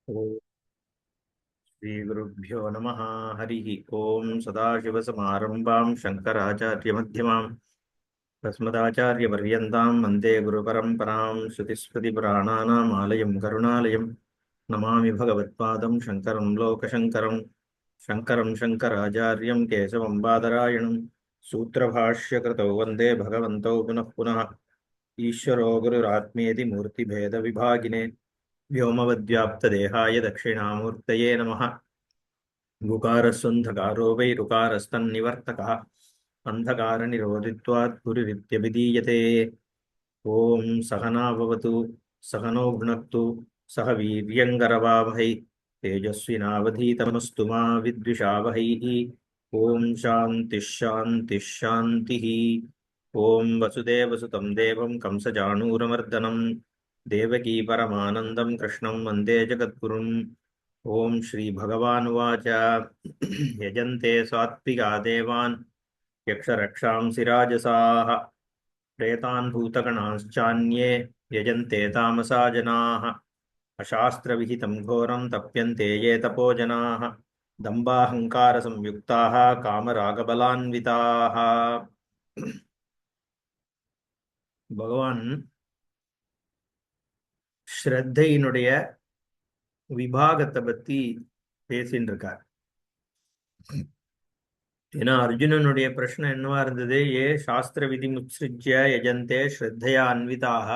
ओम श्री गुरुभ्यो नमः। हरि ओम। सदाशिवसमारंभां शंकराचार्यमध्यमाम् अस्मदाचार्यपर्यन्तां वन्दे गुरुपरम्परां। श्रुतिस्मृतिपुराणानाम् आलयं करुणालयं नमामि भगवत्पादं शङ्करं लोकशङ्करं। शङ्करं शङ्कराचार्यं केशवं बादरायणं सूत्रभाष्यकृतौ वन्दे भगवन्तौ पुनः पुनः। ईश्वरो गुरुरात्मेति मूर्तिभेदविभागिने व्योमवद्व्याप्तदेहाय दक्षिणामूर्तये नमः। गुकारस्वन्धकारो वै ऋकारस्तन्निवर्तकः अन्धकारनिरोधित्वात् गुरुरित्यभिधीयते। ॐ सहना भवतु सहनौ भुनक्तु सह वीर्यङ्करवावहै तेजस्विनावधीतमस्तु मा विद्विषावहैः। ॐ शान्तिः शान्तिः शान्तिः। ॐ वसुदेवसुतं देवं कंसचाणूरमर्दनं देवकी परमानन्दं कृष्णं वन्दे जगद्गुरुम्। ओम श्री भगवानुवाच यजन्ते सात्विका देवान् यक्षरक्षांसि राजसाः प्रेतान् भूतगणांश्चान्ये यजन्ते तामसा जनाः अशास्त्रविहितं घोरं तप्यन्ते ये तपो जनाः दम्बाहङ्कारसंयुक्ताः कामरागबलान्विताः। பகவான் ஸ்ரத்தையினுடைய விபாகத்தை பத்தி பேசின்னு இருக்கார். ஏன்னா அர்ஜுனனுடைய பிரச்சனை என்னவா இருந்தது? ஏ சாஸ்திர விதி முத்ஸ்ருஜ்ய யஜந்தே ஸ்ரத்தையா அன்விதாக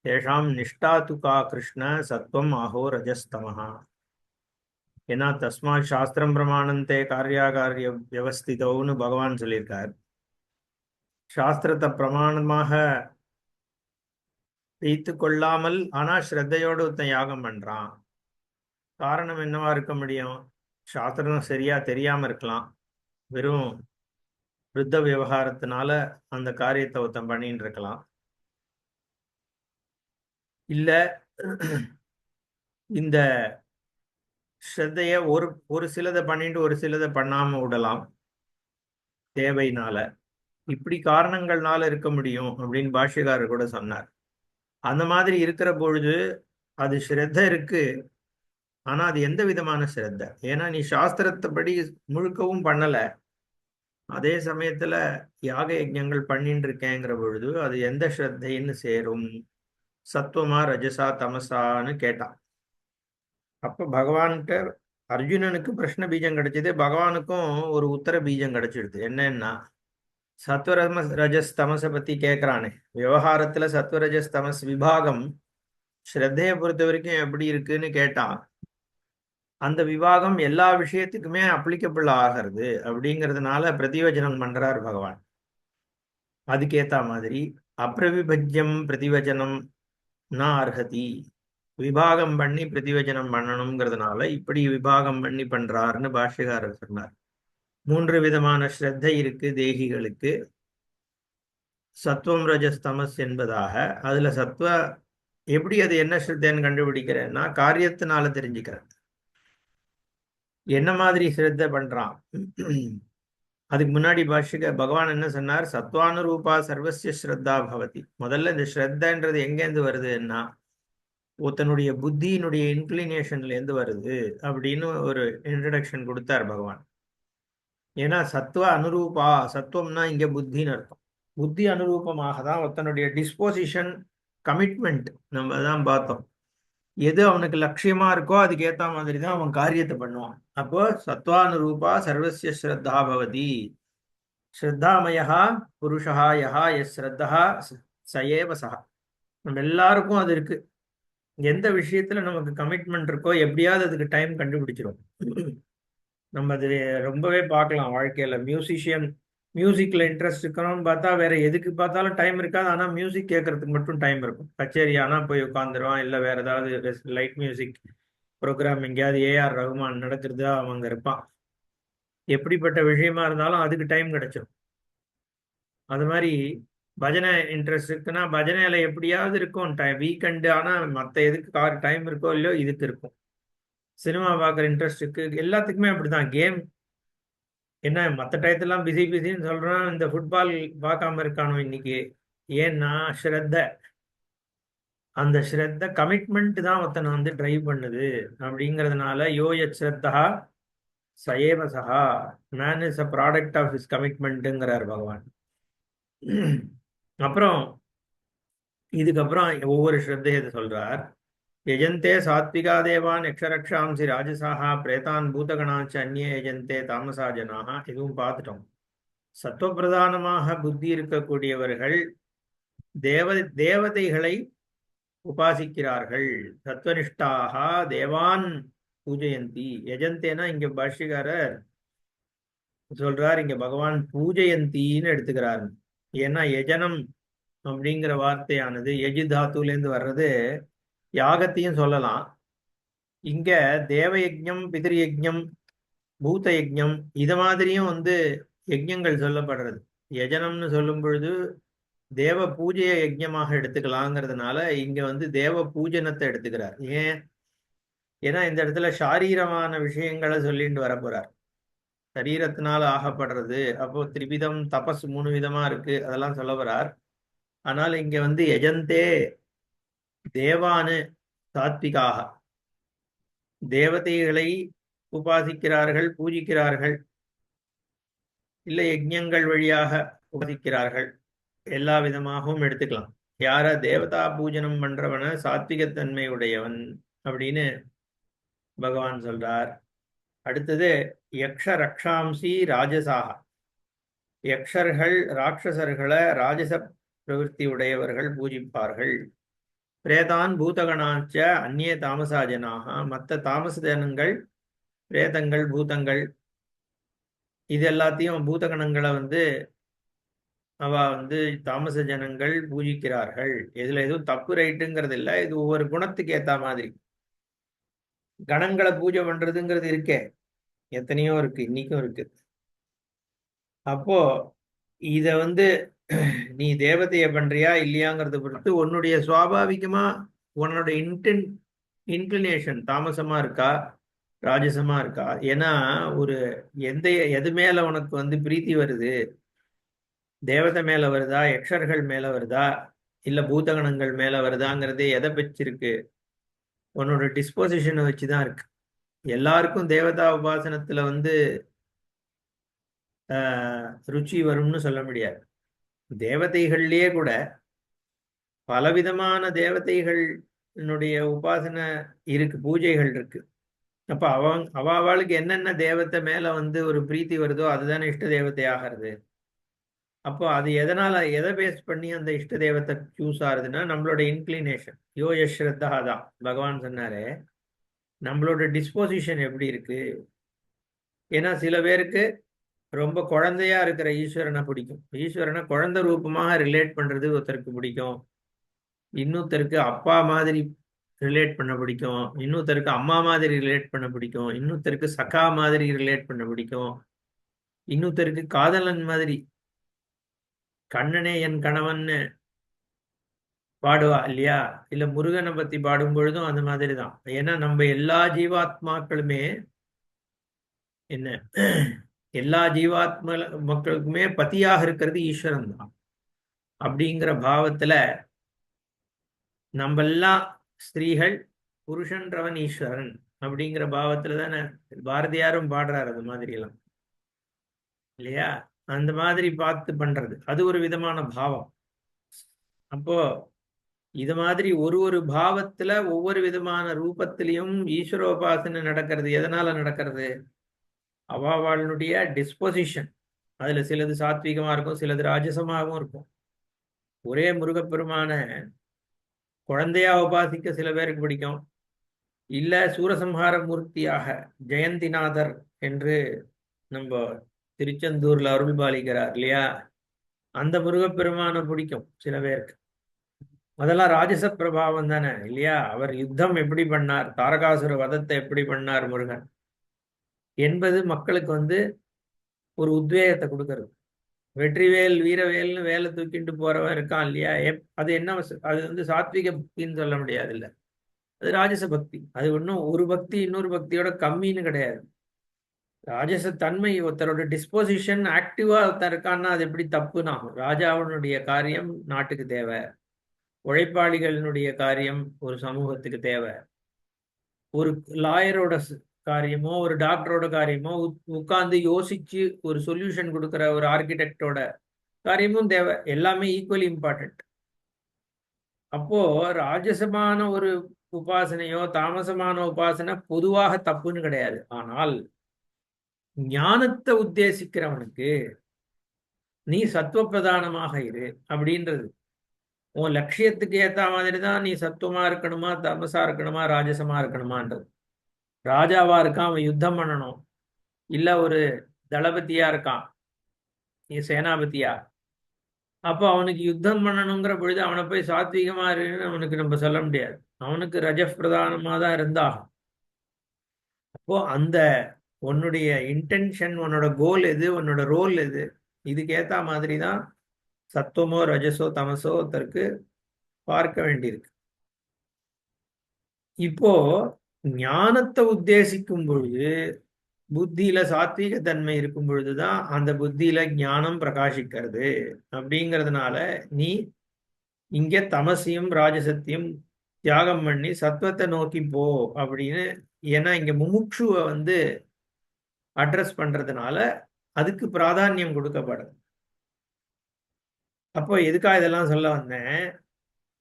தேஷாம் நிஷ்டா துகா கிருஷ்ண சத்வம் ஆஹோ ரஜஸ்தமஹா. ஏன்னா தஸ்மாத் சாஸ்திரம் பிரமாணந்தே காரியாகாரிய வியவஸ்திதோன்னு பகவான் சொல்லியிருக்கார். சாஸ்திரத்தை பிரமாணமாக வைத்து கொள்ளாமல் ஆனா ஸ்ரத்தையோடு ஒருத்தன் யாகம் பண்றான். காரணம் என்னவா இருக்க முடியும்? சாஸ்திரம் சரியா தெரியாம இருக்கலாம், வெறும் விருத்த விவகாரத்தினால அந்த காரியத்தை ஒருத்தன் பண்ணிட்டு இருக்கலாம், இல்ல இந்த ஸ்ரத்தைய ஒரு ஒரு சிலதை பண்ணிட்டு ஒரு சிலதை பண்ணாம விடலாம் தேவையினால. இப்படி காரணங்கள்னால இருக்க முடியும் அப்படின்னு பாஷ்யக்காரர் கூட சொன்னார். அந்த மாதிரி இருக்கிற பொழுது அது ஸ்ரத்த இருக்கு, ஆனா அது எந்த விதமான ஸ்ரத்த? ஏன்னா நீ சாஸ்திரத்தைப்படி முழுக்கவும் பண்ணல, அதே சமயத்துல யாக யஜ்ஞங்கள் பண்ணிட்டு இருக்கேங்கிற பொழுது அது எந்த ஸ்ரத்தைன்னு சேரும்? சத்துவமா ரஜசா தமசான்னு கேட்டான். அப்ப பகவான்கிட்ட அர்ஜுனனுக்கு பிரஷ்ன பீஜம் கிடைச்சது, பகவானுக்கும் ஒரு உத்தர பீஜம் கிடைச்சிடுது. என்னன்னா சத்வரம ரஜஸ் தமசை பத்தி கேட்கிறானே, விவகாரத்துல சத்வரஜஸ் தமஸ் விபாகம் ஸ்ரத்தையை பொறுத்த வரைக்கும் எப்படி இருக்குன்னு கேட்டான். அந்த விவாகம் எல்லா விஷயத்துக்குமே அப்ளிகபிள் ஆகிறது அப்படிங்கிறதுனால பிரதிவச்சனம் பண்றார் பகவான். அதுக்கேத்த மாதிரி அப்பிரவிபஜ்யம் பிரதிவச்சனம் ந அர்ஹதி, விபாகம் பண்ணி பிரதிவச்சனம் பண்ணணுங்கிறதுனால இப்படி விபாகம் பண்ணி பண்றாருன்னு பாஷ்யக்காரர் சொன்னார். 3 விதமான ஸ்ரத்தை இருக்கு தேகிகளுக்கு, சத்வம் ரஜஸ் தமஸ் என்பதாக. அதுல சத்வ எப்படி அது என்ன ஸ்ரத்தைன்னு கண்டுபிடிக்கிறேன்னா காரியத்தினால தெரிஞ்சுக்கிறேன். என்ன மாதிரி ஸ்ரத்த பண்றான்? அதுக்கு முன்னாடி பகவான் என்ன சொன்னார்? சத்வானுரூபா சர்வசிய ஸ்ரத்தா பவதி. முதல்ல இந்த ஸ்ரத்தன்றது எங்கேருந்து வருதுன்னா ஒருத்தனுடைய புத்தியினுடைய இன்க்ளினேஷன்ல இருந்து வருது அப்படின்னு ஒரு இன்ட்ரடக்ஷன் கொடுத்தார் பகவான். ஏன்னா சத்துவ அனுரூபா, சத்துவம்னா இங்க புத்தின்னு அர்த்தம். புத்தி அனுரூபமாக தான் ஒருத்தனுடைய டிஸ்போசிஷன், கமிட்மெண்ட் நம்ம தான் பார்த்தோம். எது அவனுக்கு லட்சியமா இருக்கோ அதுக்கு ஏத்த மாதிரி தான் அவன் காரியத்தை பண்ணுவான். அப்போ சத்வானுரூபா சர்வசிய ஸ்ரத்தா பவதி. ஸ்ரத்தாமயா புருஷா யஹா எஸ் ஸ்ரத்தா சயேவ சஹா. நம்ம எல்லாருக்கும் அது இருக்கு. எந்த விஷயத்துல நமக்கு கமிட்மெண்ட் இருக்கோ எப்படியாவது அதுக்கு டைம் கண்டுபிடிச்சிரும். நம்ம அது ரொம்பவே பார்க்கலாம் வாழ்க்கையில. மியூசிக்ல இன்ட்ரெஸ்ட் இருக்கணும்னு பார்த்தா வேற எதுக்கு பார்த்தாலும் டைம் இருக்காது, ஆனா மியூசிக் கேட்கறதுக்கு மட்டும் டைம் இருக்கும். கச்சேரி ஆனா போய் உட்காந்துருவான், இல்ல வேற ஏதாவது லைட் மியூசிக் ப்ரோக்ராம் எங்கேயாவது ஏஆர் ரகுமான் நடக்கிறது அவங்க இருப்பான். எப்படிப்பட்ட விஷயமா இருந்தாலும் அதுக்கு டைம் கிடைச்சிடும். அது மாதிரி பஜனை இன்ட்ரெஸ்ட் இருக்குன்னா பஜனையில எப்படியாவது இருக்கும் டைம், வீக்கெண்டு. ஆனா மற்ற எதுக்கு டைம் இருக்கோ இல்லையோ இதுக்கு இருக்கும். சினிமா பார்க்குற இன்ட்ரெஸ்ட் இருக்கு, எல்லாத்துக்குமே அப்படிதான். கேம் என்ன மற்ற டயத்தெல்லாம் பிஸி பிஸின்னு சொல்றான், இந்த ஃபுட்பால் பார்க்காம இருக்கானோ இன்னைக்கு? ஏன்னா ஸ்ரத்த. அந்த ஸ்ரத்த கமிட்மெண்ட் தான் ஒருத்தனை வந்து டிரைவ் பண்ணுது. அப்படிங்கிறதுனால யோயத் ஸ்ரத்தா சயேவ சஹா, man is a product of his கமிட்மெண்ட்டுங்கிறார் பகவான். அப்புறம் இதுக்கப்புறம் ஒவ்வொரு ஸ்ரத்தையை சொல்றார். யஜந்தே சாத்விகா தேவான் யக்ஷரக்ஷாம்சி ராஜசாகா பிரேதான் பூதகணாச்சு அந்நிய யஜந்தே தாமசா ஜனாக. இதுவும் பார்த்துட்டோம். சத்துவப்பிரதானமாக புத்தி இருக்கக்கூடியவர்கள் தேவதைகளை உபாசிக்கிறார்கள். சத்வனிஷ்டாக தேவான் பூஜயந்தி. யஜந்தேனா இங்க பாஷ்யக்காரர் சொல்றார், இங்க பகவான் பூஜயந்தின்னு எடுத்துக்கிறார். ஏன்னா யஜனம் அப்படிங்கிற வார்த்தையானது எஜி தாத்துலேருந்து வர்றது. யாகத்தையும் சொல்லலாம். இங்க தேவ யஜ்ஞம், பிதிரு யஜ்ஞம், பூத யஜ்ஞம் இது மாதிரியும் வந்து யஜ்ஞங்கள் சொல்லப்படுறது. யஜனம்னு சொல்லும் பொழுது தேவ பூஜையை யஜ்ஞமாக எடுத்துக்கலாங்கிறதுனால இங்க வந்து தேவ பூஜனத்தை எடுத்துக்கிறார். ஏன்னா இந்த இடத்துல சாரீரமான விஷயங்களை சொல்லிட்டு வர போறார். சரீரத்தினால ஆகப்படுறது. அப்போ திரிவிதம் தபஸ் 3 விதமா இருக்கு, அதெல்லாம் சொல்ல வரார். ஆனால் இங்க வந்து யஜந்தே தேவானு சாத்விகாக, தேவதைகளை உபாசிக்கிறார்கள், பூஜிக்கிறார்கள், இல்லை யஜ்ஞங்கள் வழியாக உபாசிக்கிறார்கள். எல்லா விதமாகவும் எடுத்துக்கலாம். யார தேவதா பூஜனம் பண்றவன சாத்விகத்தன்மை உடையவன் அப்படின்னு பகவான் சொல்றார். அடுத்தது யக்ஷ ரக்ஷாம்சி ராஜசாக. யக்ஷர்கள் ராட்சசர்களை ராஜச பிரவருத்தி உடையவர்கள் பூஜிப்பார்கள். பிரேதான் பூதகணாச்ச அந்நிய தாமசா ஜனாக. மற்ற தாமச ஜனங்கள், பிரேதங்கள், பூதங்கள் இது எல்லாத்தையும் பூதகணங்களை வந்து அவ வந்து தாமச ஜனங்கள் பூஜிக்கிறார்கள். இதுல எதுவும் தப்பு ரைட்டுங்கிறது இல்லை. இது ஒவ்வொரு குணத்துக்கு ஏத்த மாதிரி. கணங்களை பூஜை பண்றதுங்கிறது இருக்கே, எத்தனையோ இருக்கு, இன்னைக்கும் இருக்கு. அப்போ இத வந்து நீ தேவதைய பண்றியா இல்லையாங்கிறத பொறுத்து உன்னுடைய சுவாபாவிகமா உன்னோட இன்க்ளினேஷன் தாமசமா இருக்கா ராஜசமா இருக்கா. ஏன்னா ஒரு எது மேல உனக்கு வந்து பிரீத்தி வருது, தேவதை மேல வருதா, யக்ஷர்கள் மேல வருதா, இல்ல பூதகணங்கள் மேல வருதாங்கிறதே எதை வச்சிருக்கு, உன்னோட டிஸ்போசிஷனை வச்சுதான் இருக்கு. எல்லாருக்கும் தேவதா உபாசனத்துல வந்து ருச்சி வரும்னு சொல்ல முடியாது. தேவதைகள்லயே கூட பலவிதமான தேவதைகளுடைய உபாசனை இருக்கு, பூஜைகள் இருக்கு. அப்ப அவளுக்கு என்னென்ன தேவத்தை மேல வந்து ஒரு பிரீத்தி வருதோ அதுதானே இஷ்ட தேவதை ஆகிறது. அப்போ அது எதை பேஸ் பண்ணி அந்த இஷ்ட தேவத்தை சூஸ் ஆகுதுன்னா நம்மளோட இன்க்ளினேஷன். யோ யஸ்ரத்தா தான் பகவான் சொன்னாரு. நம்மளோட டிஸ்போசிஷன் எப்படி இருக்கு. ஏன்னா சில பேருக்கு ரொம்ப குழந்தையா இருக்கிற ஈஸ்வரனை பிடிக்கும். ஈஸ்வரனை குழந்தை ரூபமாக ரிலேட் பண்றது ஒருத்தருக்கு பிடிக்கும். இன்னொருத்தருக்கு அப்பா மாதிரி ரிலேட் பண்ண பிடிக்கும். இன்னொருத்தருக்கு அம்மா மாதிரி ரிலேட் பண்ண பிடிக்கும். இன்னொருத்தருக்கு சகா மாதிரி ரிலேட் பண்ண பிடிக்கும். இன்னொருத்தருக்கு காதலன் மாதிரி, கண்ணனே என் கணவன்னு பாடுவா இல்லையா. இல்ல முருகனை பத்தி பாடும் பொழுதும் அந்த மாதிரி தான். ஏன்னா நம்ம எல்லா ஜீவாத்மாக்களுமே என்ன, எல்லா ஜீவாத்ம மக்களுக்குமே பதியாக இருக்கிறது ஈஸ்வரன் தான். அப்படிங்கிற பாவத்துல நம்ம எல்லாம் ஸ்திரீகள், புருஷன்றவன் ஈஸ்வரன் அப்படிங்கிற பாவத்துல தானே பாரதியாரும் பாடுறாரு அது மாதிரி எல்லாம் இல்லையா. அந்த மாதிரி பார்த்து பண்றது அது ஒரு விதமான பாவம். அப்போ இது மாதிரி ஒரு பாவத்துல ஒவ்வொரு விதமான ரூபத்திலையும் ஈஸ்வரோபாசனை நடக்கிறது. எதனால நடக்கிறது, அவளுடைய டிஸ்போசிஷன். அதுல சிலது சாத்வீகமா இருக்கும், சிலது ராஜசமாகவும் இருக்கும். ஒரே முருகப்பெருமான குழந்தையா உபாசிக்க சில பேருக்கு பிடிக்கும். இல்ல சூரசம்ஹார மூர்த்தியாக ஜெயந்திநாதர் என்று நம்ம திருச்செந்தூர்ல அருள் பாலிக்கிறார் இல்லையா, அந்த முருகப்பெருமான பிடிக்கும் சில பேருக்கு. அதெல்லாம் ராஜச பிரபாவம் தானே இல்லையா. அவர் யுத்தம் எப்படி பண்ணார், தாரகாசுர வதத்தை எப்படி பண்ணார் முருகன் என்பது மக்களுக்கு வந்து ஒரு உத்வேகத்தை கொடுக்கறது. வெற்றிவேல் வீரவேல்னு வேலை தூக்கிட்டு போறவன் இருக்கான் இல்லையா, அது என்ன, அது வந்து சாத்விக பக்தின்னு சொல்ல முடியாது. இல்ல, அது ராஜச பக்தி. அது ஒன்றும் ஒரு பக்தி இன்னொரு பக்தியோட கம்மின்னு கிடையாது. ராஜச தன்மை ஒருத்தரோட டிஸ்போசிஷன் ஆக்டிவா ஒருத்தர் இருக்கான்னா அது எப்படி தப்புன்னு ஆகும். ராஜாவினுடைய காரியம் நாட்டுக்கு தேவை, உழைப்பாளிகளினுடைய காரியம் ஒரு சமூகத்துக்கு தேவை. ஒரு லாயரோட காரியமோ ஒரு டாக்டரோட காரியமோ உட்கார்ந்து யோசிச்சு ஒரு சொல்யூஷன் கொடுக்குற ஒரு ஆர்கிடெக்டோட காரியமும் தேவை. எல்லாமே ஈக்குவலி இம்பார்ட்டன்ட். அப்போ ராஜசமான ஒரு உபாசனையோ தாமசமான உபாசனை பொதுவாக தப்புன்னு கிடையாது. ஆனால் ஞானத்தை உத்தேசிக்கிறவனுக்கு நீ சத்துவ பிரதானமாக இரு அப்படின்றது. உன் லட்சியத்துக்கு ஏத்த மாதிரி தான் நீ சத்துவமா இருக்கணுமா தமசா இருக்கணுமா ராஜசமா இருக்கணுமான்றது. ராஜாவா இருக்கான், அவன் யுத்தம் பண்ணணும். இல்ல ஒரு தளபதியா இருக்கான், நீ சேனாபதியா, அப்போ அவனுக்கு யுத்தம் பண்ணணுங்கிற பொழுது அவனை போய் சாத்வீகமா இருக்குன்னு அவனுக்கு நம்ம சொல்ல முடியாது. அவனுக்கு ரஜஸ் பிரதானமா தான் இருந்தாகும். அப்போ அந்த உன்னுடைய இன்டென்ஷன், உன்னோட கோல் எது, உன்னோட ரோல் எது, இதுக்கு ஏத்த மாதிரி தான் சத்துவமோ ரஜசோ தமசோ ஒருத்தருக்கு பார்க்க வேண்டியிருக்கு. இப்போ ஞானத்தை உத்தேசிக்கும் பொழுது புத்தியில சாத்வீக தன்மை இருக்கும் பொழுதுதான் அந்த புத்தியில ஞானம் பிரகாசிக்கிறது. அப்படிங்கிறதுனால நீ இங்க தமசையும் ராஜசத்தையும் தியாகம் பண்ணி சத்துவத்தை நோக்கி போ அப்படின்னு. ஏன்னா இங்க முமுட்சுவை அட்ரஸ் பண்றதுனால அதுக்கு பிராதானியம் கொடுக்கப்படுது. அப்போ எதுக்காக இதெல்லாம் சொல்ல வந்தேன்,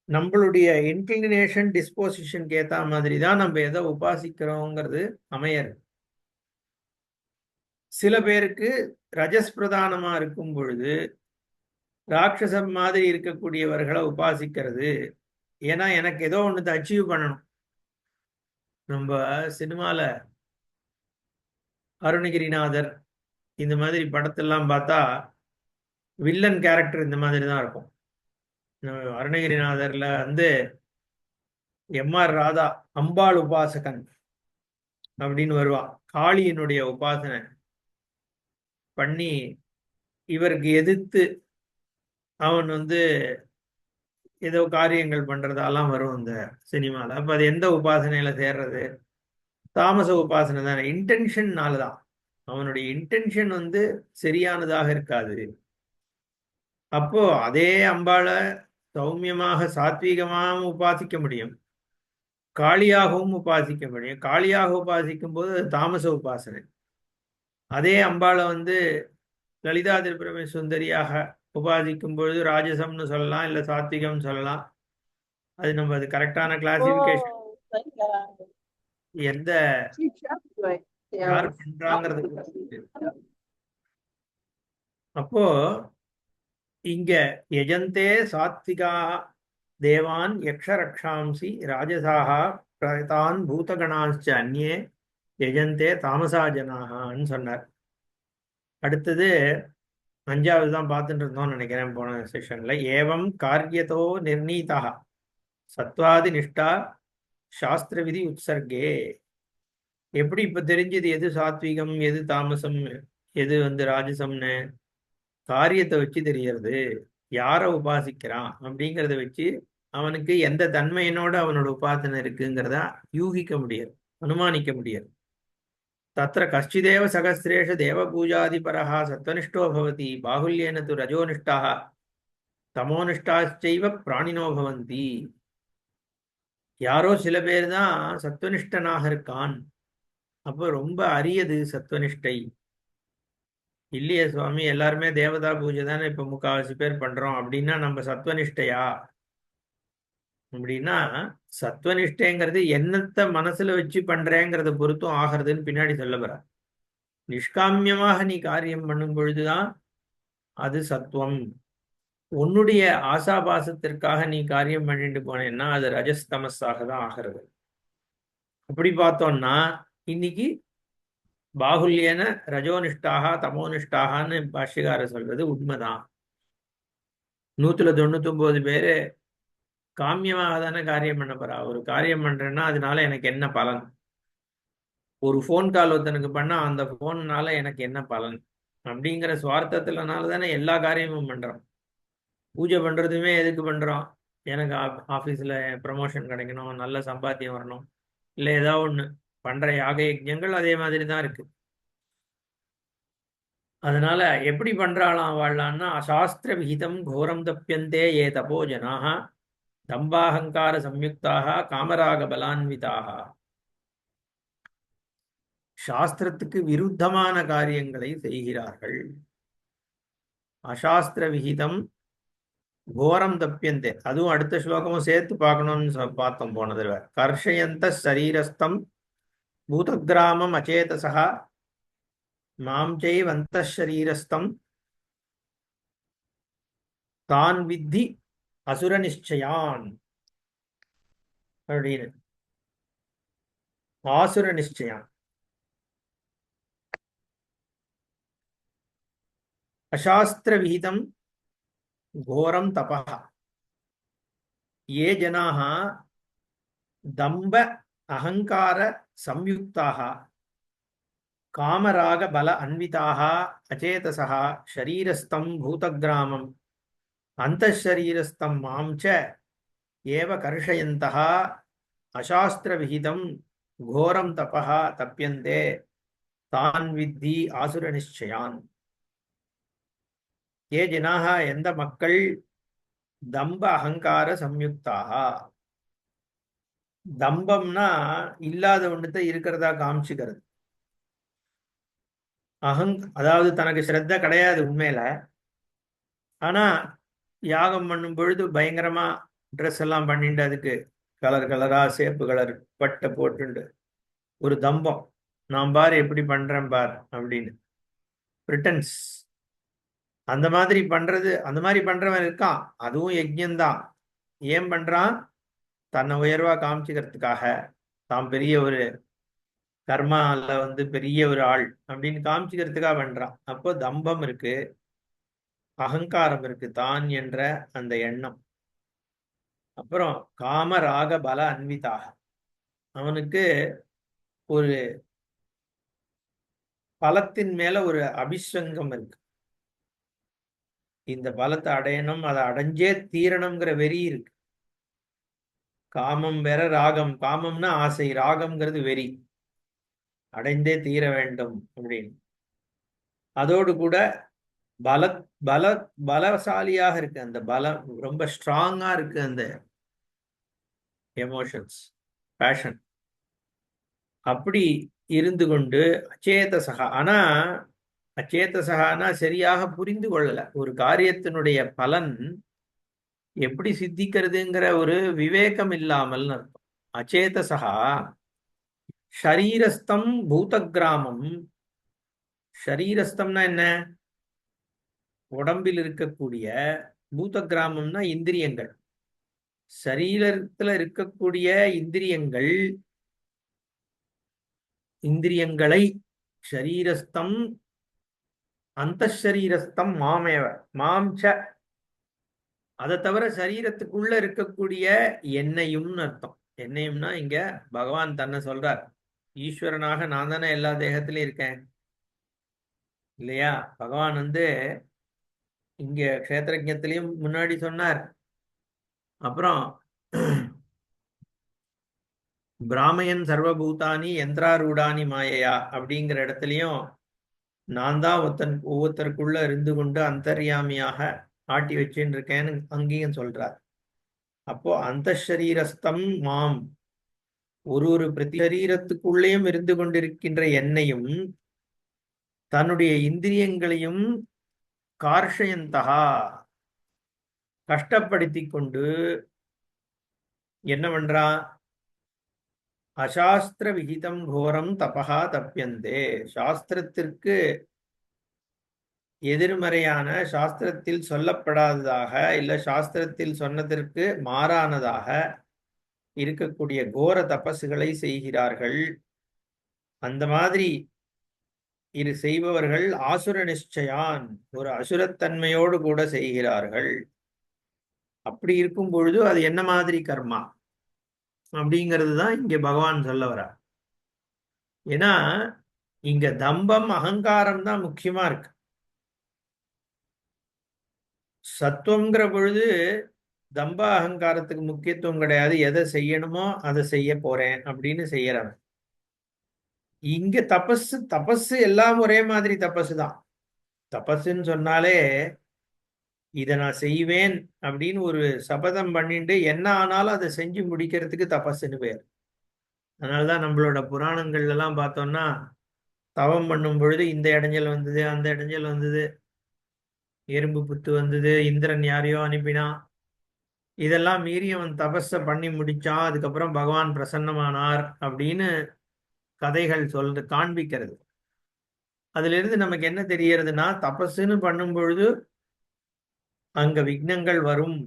நம்மளுடைய இன்க்ளினேஷன் டிஸ்போசிஷனுக்கு ஏத்த மாதிரி தான் நம்ம எதை உபாசிக்கிறோங்கிறது அமையறது. சில பேருக்கு ரஜஸ் பிரதானமா இருக்கும் பொழுது ராட்சசம் மாதிரி இருக்கக்கூடியவர்களை உபாசிக்கிறது. ஏன்னா எனக்கு ஏதோ ஒன்று அச்சீவ் பண்ணணும். நம்ம சினிமால அருணகிரிநாதர் இந்த மாதிரி படத்தெல்லாம் பார்த்தா வில்லன் கேரக்டர் இந்த மாதிரி தான் இருக்கும். அருணகிரிநாதர்ல எம்.ஆர். ராதா அம்பாள் உபாசகன் அப்படின்னு வருவான். காளியினுடைய உபாசனை பண்ணி இவருக்கு எதிர்த்து அவன் ஏதோ காரியங்கள் பண்றதெல்லாம் வரும் இந்த சினிமால. அப்ப அது எந்த உபாசனையில சேர்றது? தாமச உபாசனை தானே. இன்டென்ஷன்னாலதான். அவனுடைய இன்டென்ஷன் சரியானதாக இருக்காது. அப்போ அதே அம்பாளை சௌமியமாக சாத்வீகமாகவும் உபாசிக்க முடியும், காளியாகவும் உபாசிக்க முடியும். காளியாக உபாசிக்கும் போது அது தாமச உபாசனை. அதே அம்பாளை லலிதா திரிபுரமே சுந்தரியாக உபாசிக்கும் பொழுது ராஜசம்னு சொல்லலாம், இல்ல சாத்விகம் சொல்லலாம். அது நம்ம அது கரெக்டான கிளாசிபிகேஷன் எந்த யார் பண்றாங்கிறது. அப்போ இங்க யஜந்தே சாத்விகா தேவான் யக்ஷரக்ஷாம்சி ராஜசாக பிரதான் பூதகணாச்ச அந்நே யஜந்தே தாமசா ஜனாகான்னு சொன்னார். அடுத்தது 5வது தான் பார்த்துட்டு இருந்தோம்னு நினைக்கிறேன் போன செஷன்ல. ஏவம் காரியத்தோ நிர்ணீதா சத்வாதி நிஷ்டா சாஸ்திர விதி உற்சர்கே. எப்படி இப்ப தெரிஞ்சது எது சாத்வீகம் எது தாமசம் எது ராஜசம்னு? காரியத்தை வச்சு தெரியறது. யார உபாசிக்கிறான் அப்படிங்கிறத வச்சு அவனுக்கு எந்த தன்மையினோட அவனோட உபாசனை இருக்குங்கிறத யூகிக்க முடியாது, அனுமானிக்க முடியாது. தத்திர கஷ்டிதேவ சகஸ்திரேஷ தேவ பூஜாதிபரஹ சத்வனிஷ்டோ பவதி பாகுல்யேன து ரஜோனிஷ்டாः தமோனிஷ்டாச்சைவ பிராணினோ பவந்தி. யாரோ சில பேர் தான் சத்வனிஷ்டனாக இருக்கான். அப்போ ரொம்ப அரியது சத்வனிஷ்டை. இல்லையே சுவாமி, எல்லாருமே தேவதா பூஜை தானே இப்ப 3/4 பேர் பண்றோம் அப்படின்னா நம்ம சத்வனிஷ்டையா அப்படின்னா, சத்வனிஷ்டைங்கிறது என்னத்தை மனசுல வச்சு பண்றேங்கிறத பொறுத்தும் ஆகிறதுன்னு பின்னாடி சொல்ல போற. நிஷ்காமியமாக நீ காரியம் பண்ணும் பொழுதுதான் அது சத்துவம். உன்னுடைய ஆசாபாசத்திற்காக நீ காரியம் பண்ணிட்டு போனேன்னா அது ரஜஸ்தமஸாக தான் ஆகிறது. அப்படி பார்த்தோம்னா இன்னைக்கு பாகுல்யன ரஜோனிஷ்டாக தமோனிஷ்டாகன்னு பாஷ்யக்காரர் சொல்றது உண்மைதான். 199 பேரு காமியமாக தானே காரியம் பண்ண போறா. ஒரு காரியம் பண்றேன்னா அதனால எனக்கு என்ன பலன்? ஒரு ஃபோன் கால் ஒருத்தனுக்கு பண்ணா அந்த போன்னால எனக்கு என்ன பலன் அப்படிங்கிற சுவார்த்தத்தினால தானே எல்லா காரியமும் பண்றோம். பூஜை பண்றதுமே எதுக்கு பண்றோம்? எனக்கு ஆபீஸ்ல ப்ரமோஷன் கிடைக்கணும், நல்ல சம்பாத்தியம் வரணும், இல்லை ஏதாவது ஒண்ணு பண்ற யாக யஜ்ஞங்கள் அதே மாதிரி தான் இருக்கு. அதனால எப்படி பண்றாளாம் வாழலான்னா, சாஸ்திர விகிதம் கோரம் தப்பியந்தே ஏ தபோ ஜனாக தம்பாஹங்கார சம்யுக்தாக காமராக பலான்விதாக சாஸ்திரத்துக்கு விருத்தமான காரியங்களை செய்கிறார்கள். அசாஸ்திர விகிதம் கோரம் தப்பியந்தே. அதுவும் அடுத்த ஸ்லோகமும் சேர்த்து பார்க்கணும்னு பார்த்தோம் போன தடவை. கர்ஷயந்த சரீரஸ்தம் பூதகிராமம் அச்சேதசா மாம் செய்வந்த சரீரஸ்தம் தான் வித்தி அசுர நிச்சயான் அப்படின்னு. ஆசுர நிச்சயான். அசாஸ்திர விகிதம் घोरम तपः ये जनाः दंभ अहंकार संयुक्ताः कामराग बल अन्विताः अचेतसः शरीरस्थं भूतग्रामम् अंतःशरीरस्थं मां च एव कर्षयन्तः अशास्त्र विहितं घोरं तपः तप्यन्ते तान् विद्धि आसुर निश्चयान्. ये जनाः எந்த மக்கள் தம்ப அகங்கார சம்யுக்தாக. தம்பம்னா இல்லாத ஒன்றுத்தை இருக்கிறதா காமிச்சுக்கிறது. அதாவது தனக்கு ஸ்ரத்த கிடையாது உண்மையில. ஆனா யாகம் பண்ணும் பொழுது பயங்கரமா ட்ரெஸ் எல்லாம் பண்ணிட்டு அதுக்கு கலர் கலரா சேப்பு கலர் பட்டை போட்டுண்டு ஒரு தம்பம், நான் பார் எப்படி பண்றேன் பார் அப்படின்னு பிரிட்டன்ஸ். அந்த மாதிரி பண்றது, அந்த மாதிரி பண்றவன் இருக்கான். அதுவும் யஜ்யம்தான். ஏன் பண்றான்? தன்னை உயர்வா காமிச்சுக்கிறதுக்காக, தான் பெரிய ஒரு கர்மால பெரிய ஒரு ஆள் அப்படின்னு காமிச்சுக்கிறதுக்காக பண்றான். அப்போ தம்பம் இருக்கு, அகங்காரம் இருக்கு, தான் என்ற அந்த எண்ணம். அப்புறம் காம ராக பல அன்விதாக, அவனுக்கு ஒரு பலத்தின் மேல ஒரு அபிஷங்கம் இருக்கு. இந்த பலத்தை அடையணும், அதை அடைஞ்சே தீரணுங்கிற வெறி இருக்கு. காமம் வேற, ராகம். காமம்னா ஆசை, ராகம்ங்கிறது வெறி, அடைந்தே தீர வேண்டும் அப்படின்னு. அதோடு கூட பல பல பலசாலியாக இருக்கு. அந்த பலம் ரொம்ப ஸ்ட்ராங்கா இருக்கு. அந்த எமோஷன்ஸ், பேஷன் அப்படி இருந்து கொண்டு அச்சேதசகா. ஆனா அச்சேதசகானா சரியாக புரிந்து கொள்ளல. ஒரு காரியத்தினுடைய பலன் எப்படி சித்திக்கிறதுங்கிற ஒரு விவேகம் இல்லாமல் அர்த்தம். அச்சேதசகா ஷரீரஸ்தம் பூதகிராமம். ஷரீரஸ்தம்னா என்ன? உடம்பில் இருக்கக்கூடிய, பூதகிராமம்னா இந்திரியங்கள். சரீரத்துல இருக்கக்கூடிய இந்திரியங்கள், இந்திரியங்களை ஷரீரஸ்தம் அந்தரீரஸ்தம் மாமேவ மாம்ச. அதை தவிர சரீரத்துக்குள்ள இருக்கக்கூடிய என்னையும் அர்த்தம். என்னையும்னா இங்க பகவான் தன்னை சொல்றார். ஈஸ்வரனாக நான் தானே எல்லா தேகத்திலையும் இருக்கேன் இல்லையா? பகவான் இங்க க்ஷேத்திரஜத்திலையும் முன்னாடி சொன்னார். அப்புறம் பிராமயன் சர்வபூதானி யந்திராரூடானி மாயையா அப்படிங்கிற இடத்துலயும் நான் தான் ஒவ்வொருத்தருக்குள்ள இருந்து கொண்டு அந்தர்யாமியாக ஆட்டி வச்சுன்னு இருக்கேன்னு அங்கேயும் சொல்றார். அப்போ அந்த சரீரஸ்தம் மாம், ஒரு பிரதி சரீரத்துக்குள்ளேயும் இருந்து கொண்டிருக்கின்ற என்னையும் தன்னுடைய இந்திரியங்களையும் கார்ஷயந்தகா கஷ்டப்படுத்தி கொண்டு என்ன பண்றான்? அசாஸ்திர விகிதம் கோரம் தபகா தப்பியந்தே. சாஸ்திரத்திற்கு எதிர்மறையான, சாஸ்திரத்தில் சொல்லப்படாததாக, இல்ல சாஸ்திரத்தில் சொன்னதற்கு மாறானதாக இருக்கக்கூடிய கோர தபசுகளை செய்கிறார்கள். அந்த மாதிரி செய்பவர்கள் ஆசுர நிச்சயான், ஒரு அசுரத்தன்மையோடு கூட செய்கிறார்கள். அப்படி இருக்கும் பொழுது அது என்ன மாதிரி கர்மா அப்படிங்கிறது தான் இங்க பகவான் சொல்ல வர. ஏன்னா இங்க தம்பம் அகங்காரம் தான் முக்கியமா இருக்கு. சத்துவங்கிற பொழுது தம்ப அகங்காரத்துக்கு முக்கியத்துவம் கிடையாது. எதை செய்யணுமோ அதை செய்ய போறேன் அப்படின்னு செய்யறவன். இங்க தபஸ் எல்லாம் ஒரே மாதிரி தபசு தான். தபசுன்னு சொன்னாலே இதை நான் செய்வேன் அப்படின்னு ஒரு சபதம் பண்ணிட்டு என்ன ஆனாலும் அதை செஞ்சு முடிக்கிறதுக்கு தபஸ்ன்னு பேர். அதனாலதான் நம்மளோட புராணங்கள்ல எல்லாம் பார்த்தோம்னா தவம் பண்ணும் பொழுது இந்த இடைஞ்சல் வந்தது, அந்த இடைஞ்சல் வந்தது, எறும்பு புத்து வந்தது, இந்திரன் யாரையோ அனுப்பினான், இதெல்லாம் மீறி அவன் தபஸ பண்ணி முடிச்சான், அதுக்கப்புறம் பகவான் பிரசன்னமானார் அப்படின்னு கதைகள் காண்பிக்கிறது. அதுல இருந்து நமக்கு என்ன தெரியறதுன்னா, தபஸ்ன்னு பண்ணும் பொழுது அங்க விக்னங்கள் வரும்,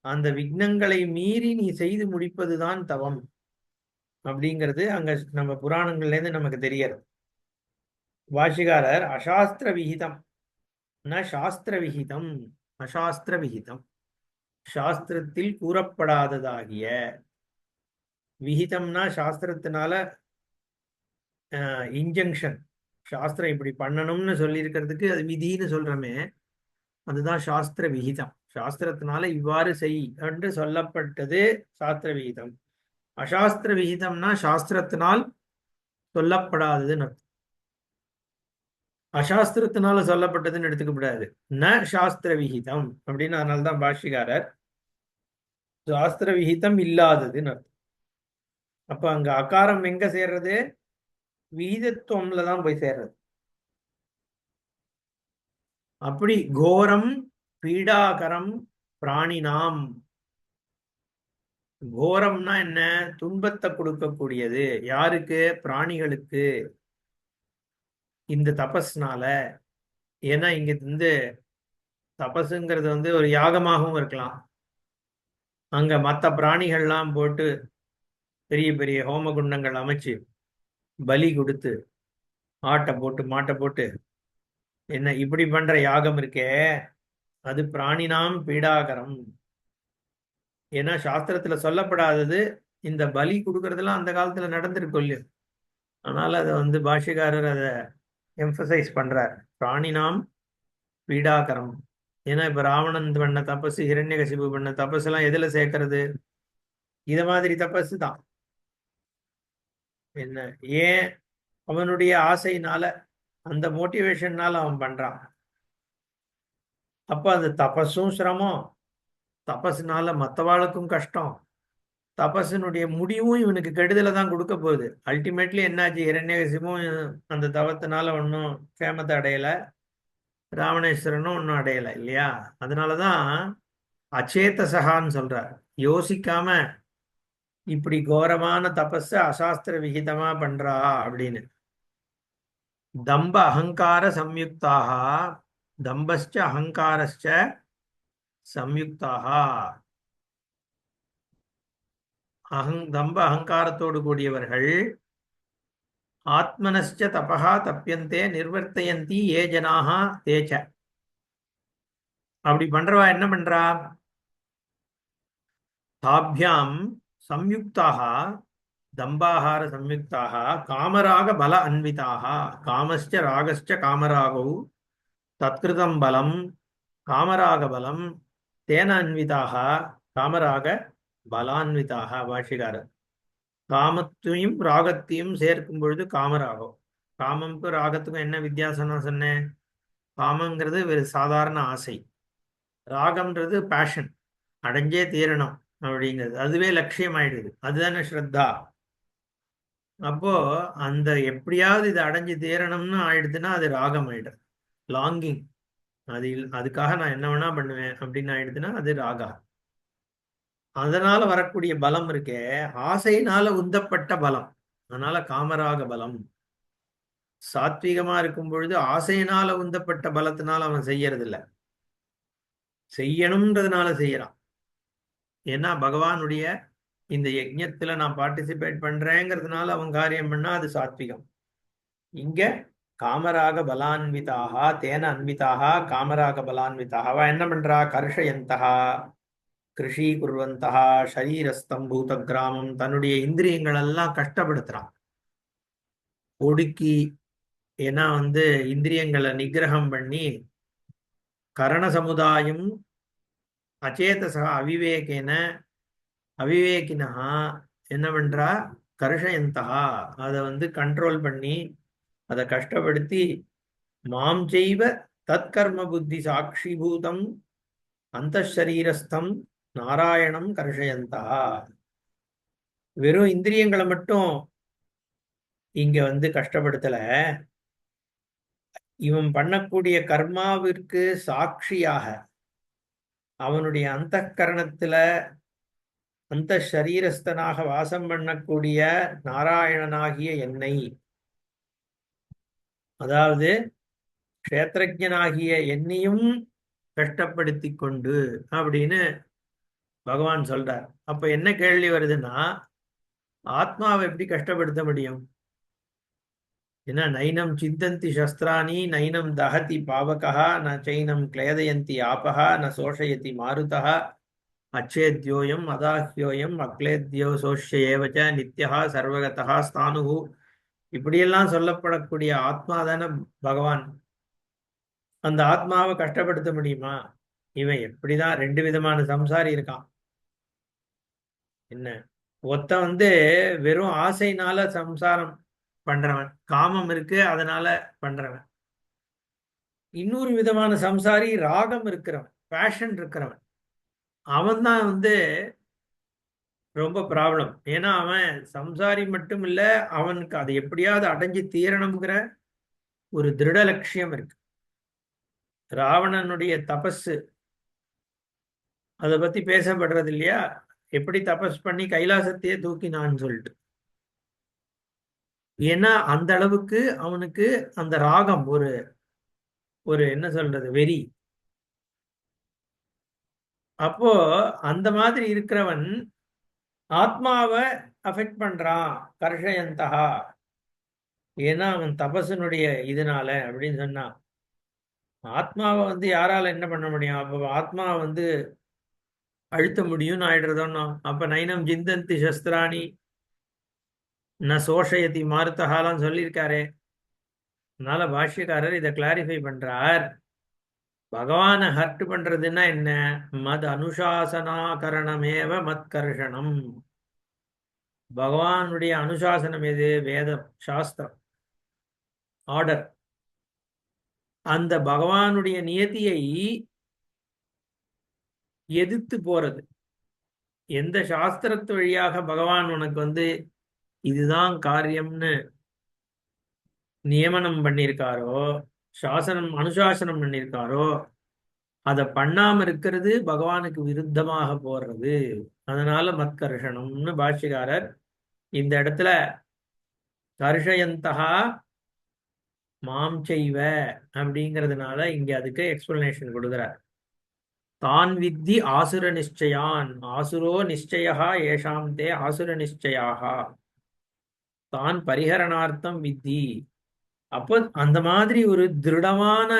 அந்த விக்னங்களை மீறி நீ செய்து முடிப்பதுதான் தவம் அப்படிங்கிறது அங்க நம்ம புராணங்கள்ல இருந்து நமக்கு தெரியறது. பாஷிகாரர் அசாஸ்திர விகிதம் ந சாஸ்திர விகிதம், அசாஸ்திர விகிதம் சாஸ்திரத்தில் கூறப்படாததாகிய, விகிதம்னா சாஸ்திரத்தினால இன்ஜங்ஷன், சாஸ்திரம் இப்படி பண்ணணும்னு சொல்லி இருக்கிறதுக்கு அது விதின்னு சொல்றோமே, அதுதான் சாஸ்திர விகிதம். சாஸ்திரத்தினால இவ்வாறு செய் என்று சொல்லப்பட்டது சாஸ்திர விகிதம். அசாஸ்திர விகிதம்னா சாஸ்திரத்தினால் சொல்லப்படாததுன்னு அர்த்தம். அசாஸ்திரத்தினால சொல்லப்பட்டதுன்னு எடுத்துக்கப்படாது. ந சாஸ்திர விகிதம் அப்படின்னு அதனால்தான் பாஷ்யக்காரர் சாஸ்திர விகிதம் இல்லாததுன்னு அர்த்தம். அப்ப அங்க அகாரம் எங்க சேர்றது? விகிதத்துவம்ல தான் போய் சேர்றது. அப்படி கோரம் பீடாகரம் பிராணினாம். கோரம்னா என்ன? துன்பத்தை கொடுக்கக்கூடியது. யாருக்கு? பிராணிகளுக்கு. இந்த தபஸ்னால. ஏன்னா இங்க தபசுங்கிறது ஒரு யாகமாகவும் இருக்கலாம். அங்க மற்ற பிராணிகள்லாம் போட்டு பெரிய பெரிய ஹோம குண்டங்கள் அமைச்சு பலி கொடுத்து ஆட்டை போட்டு மாட்டை போட்டு என்ன இப்படி பண்ற யாகம் இருக்கே, அது பிராணினாம் பீடாகரம். ஏன்னா சாஸ்திரத்துல சொல்லப்படாதது இந்த பலி கொடுக்கறதெல்லாம் அந்த காலத்துல நடந்திருக்கும் இல்லையோ, அதனால அதை பாஷ்யக்காரர் அதை எம்பசைஸ் பண்றார், பிராணினாம் பீடாகரம். ஏன்னா இப்ப ராவணன் பண்ண தபசு, ஹிரண்யகசிபு பண்ண தபசு எல்லாம் எதுல சேர்க்கறது? இத மாதிரி தபசு தான். என்ன ஏன்? அவனுடைய ஆசையினால, அந்த மோட்டிவேஷன்னால அவன் பண்றான். அப்ப அது தபஸும் சிரமம், தபஸ்னால மற்றவாளுக்கும் கஷ்டம், தபஸினுடைய முடிவும் இவனுக்கு கெடுதலை தான் கொடுக்க போகுது. அல்டிமேட்லி என்னாச்சு? இரண்யகசிபும் அந்த தவத்தினால ஒன்றும் க்ஷேமத்தை அடையல, ராவணேஸ்வரனும் ஒன்றும் அடையலை இல்லையா? அதனாலதான் அச்சேதசகான்னு சொல்றார். யோசிக்காம இப்படி கோரமான தபஸ அசாஸ்திர விகிதமா பண்றா அப்படின்னு. தம்ப அகங்கார சம்யுக்தாக, தம்பஸ்ச அகங்காரஸ்ச சம்யுக்தாக. தம்ப அகங்காரத்தோடு கூடியவர்கள் ஆத்மனஸ்ச தபஹா தப்பியந்தே நிர்வர்த்தயந்தி ஏ ஜனாஹா தேச்ச. அப்படி பண்றவா என்ன பண்றா? தாபியாம் சம்யுக்தாக, தம்பாகார சம்யுக்தாக காமராக பல அன்விதாக. காமஸ்ச ராகஸ்ச காமராகௌ தத்கிருதம் பலம் காமராக பலம் தேன அன்விதாக காமராக பலான்விதாக. பாஷிகாரர் காமத்தையும் ராகத்தையும் சேர்க்கும் பொழுது காமராகம். காமம்க்கும் ராகத்துக்கும் என்ன வித்தியாசம் நான் சொன்னேன்? காமங்கிறது ஒரு சாதாரண ஆசை, ராகம்ன்றது பேஷன், அடைஞ்சே தீரணும் அப்படிங்கிறது, அதுவே லட்சியம் ஆயிடுது, அதுதானே ஸ்ரத்தா. அப்போ அந்த எப்படியாவது இதை அடைஞ்சு தீரணும்னு ஆயிடுதுன்னா அது ராகம் ஆயிடுது, லாங்கிங். அதுக்காக நான் என்ன வேணா பண்ணுவேன் அப்படின்னு ஆயிடுதுன்னா அது ராகா. அதனால வரக்கூடிய பலம் இருக்கே, ஆசையினால உந்தப்பட்ட பலம், அதனால காமராக பலம். சாத்வீகமா இருக்கும் பொழுது ஆசையினால உந்தப்பட்ட பலத்தினால அவன் செய்யறது இல்ல, செய்யணும்ன்றதுனால செய்யறான். ஏன்னா பகவானுடைய இந்த யஜ்ஞத்துல நான் பார்ட்டிசிபேட் பண்றேங்கிறதுனால அவன் காரியம் பண்ணா அது சாத்விகம். இங்க காமராக பலான்விதாக தேன அன்விதாக காமராக பலான்விதாக. அவ என்ன பண்றா? கர்ஷயந்தகா கிருஷி குர்வந்தகா ஷரீரஸ்தம் பூத கிராமம். தன்னுடைய இந்திரியங்கள் எல்லாம் கஷ்டப்படுத்துறான், ஒடுக்கி. ஏன்னா இந்திரியங்களை நிகிரகம் பண்ணி கரண சமுதாயம் அச்சேதசா அவிவேகேன அவிவேகினா என்ன பண்றா? கர்ஷயந்தகா, அதை கண்ட்ரோல் பண்ணி அதை கஷ்டப்படுத்தி மாம் செய்வ தற்கர்ம புத்தி சாட்சிபூதம் அந்த சரீரஸ்தம் நாராயணம் கர்ஷயந்தா. வெறும் இந்திரியங்களை மட்டும் இங்க கஷ்டப்படுத்தல. இவன் பண்ணக்கூடிய கர்மாவிற்கு சாட்சியாக அவனுடைய அந்த கரணத்துல அந்த சரீரஸ்தனாக வாசம் பண்ணக்கூடிய நாராயணனாகிய என்னை, அதாவது க்ஷேத்திரஜனாகிய என்னையும் கஷ்டப்படுத்தி கொண்டு அப்படின்னு பகவான் சொல்றார். அப்ப என்ன கேள்வி வருதுன்னா, ஆத்மாவை எப்படி கஷ்டப்படுத்த முடியும்? ஏன்னா நைனம் சிந்தந்தி சஸ்திராணி நைனம் தஹதி பாவகா ந சைனம் கிளேதயந்தி ஆபகா ந சோஷயதி மாருதா அச்சேத்யோயம் அதாஹ்யோயம் அக்லேத்யோ சோஷ்யேவச்ச நித்யா சர்வகதா ஸ்தானுகு. இப்படியெல்லாம் சொல்லப்படக்கூடிய ஆத்மா தானே பகவான். அந்த ஆத்மாவை கஷ்டப்படுத்த முடியுமா? இவன் எப்படிதான் ரெண்டு விதமான சம்சாரி இருக்கான். என்ன, ஒருத்தன் வெறும் ஆசைனால சம்சாரம் பண்றவன், காமம் இருக்கு அதனால பண்றவன். இன்னொரு விதமான சம்சாரி ராகம் இருக்கிறவன், பேஷன் இருக்கிறவன். அவன் தான் ரொம்ப ப்ராப்ளம். ஏன்னா அவன் சம்சாரி மட்டும் இல்ல, அவனுக்கு அதை எப்படியாவது அடைஞ்சு தீரணுங்கிற ஒரு திருட லட்சியம் இருக்கு. ராவணனுடைய தபஸ் அதை பத்தி பேசப்படுறது இல்லையா? எப்படி தபஸ் பண்ணி கைலாசத்தையே தூக்கினான்னு சொல்லிட்டு. ஏன்னா அந்த அளவுக்கு அவனுக்கு அந்த ராகம் ஒரு ஒரு என்ன சொல்றது, வெறி. அப்போ அந்த மாதிரி இருக்கிறவன் ஆத்மாவை அஃபெக்ட் பண்றான் கர்ஷயந்தா. ஏன்னா அவன் தபசனுடைய இதனால அப்படின்னு சொன்னான். ஆத்மாவை யாரால என்ன பண்ண முடியும்? அப்போ ஆத்மா அழுத்த முடியும்னு ஆயிடுறதோன்னா, அப்ப நைனம் ஜிந்தந்தி சஸ்திராணி ந சோஷயதி மாருத்தகாலாம் சொல்லியிருக்காரு. அதனால பாஷ்யக்காரர் இதை கிளாரிஃபை பண்றார். பகவானை ஹர்ட் பண்றதுன்னா என்ன? மத் அனுசாசனாகரணமேவ மத்கர்ஷணம். பகவானுடைய அனுசாசனம் எது? வேதம், சாஸ்திரம், ஆர்டர். அந்த பகவானுடைய நியதியை எதிர்த்து போறது. எந்த சாஸ்திரத்து வழியாக பகவான் உனக்கு இதுதான் காரியம்னு நியமனம் பண்ணியிருக்காரோ, சாசனம் அனுசாசனம் பண்ணியிருக்காரோ, அதை பண்ணாம இருக்கிறது பகவானுக்கு விருத்தமாக போறது. அதனால மத்கர்ஷணம்னு பாஷ்யக்காரர் இந்த இடத்துல கர்ஷயந்தகா மாம் செய்வ அப்படிங்கிறதுனால இங்க அதுக்கு எக்ஸ்பிளனேஷன் கொடுக்குறார். தான் வித்தி ஆசுர நிச்சயான் ஆசுரோ நிச்சயா ஏஷாம் தே ஆசுர நிச்சயாக தான் பரிஹரணார்த்தம் வித்தி. அப்போ அந்த மாதிரி ஒரு திருடமான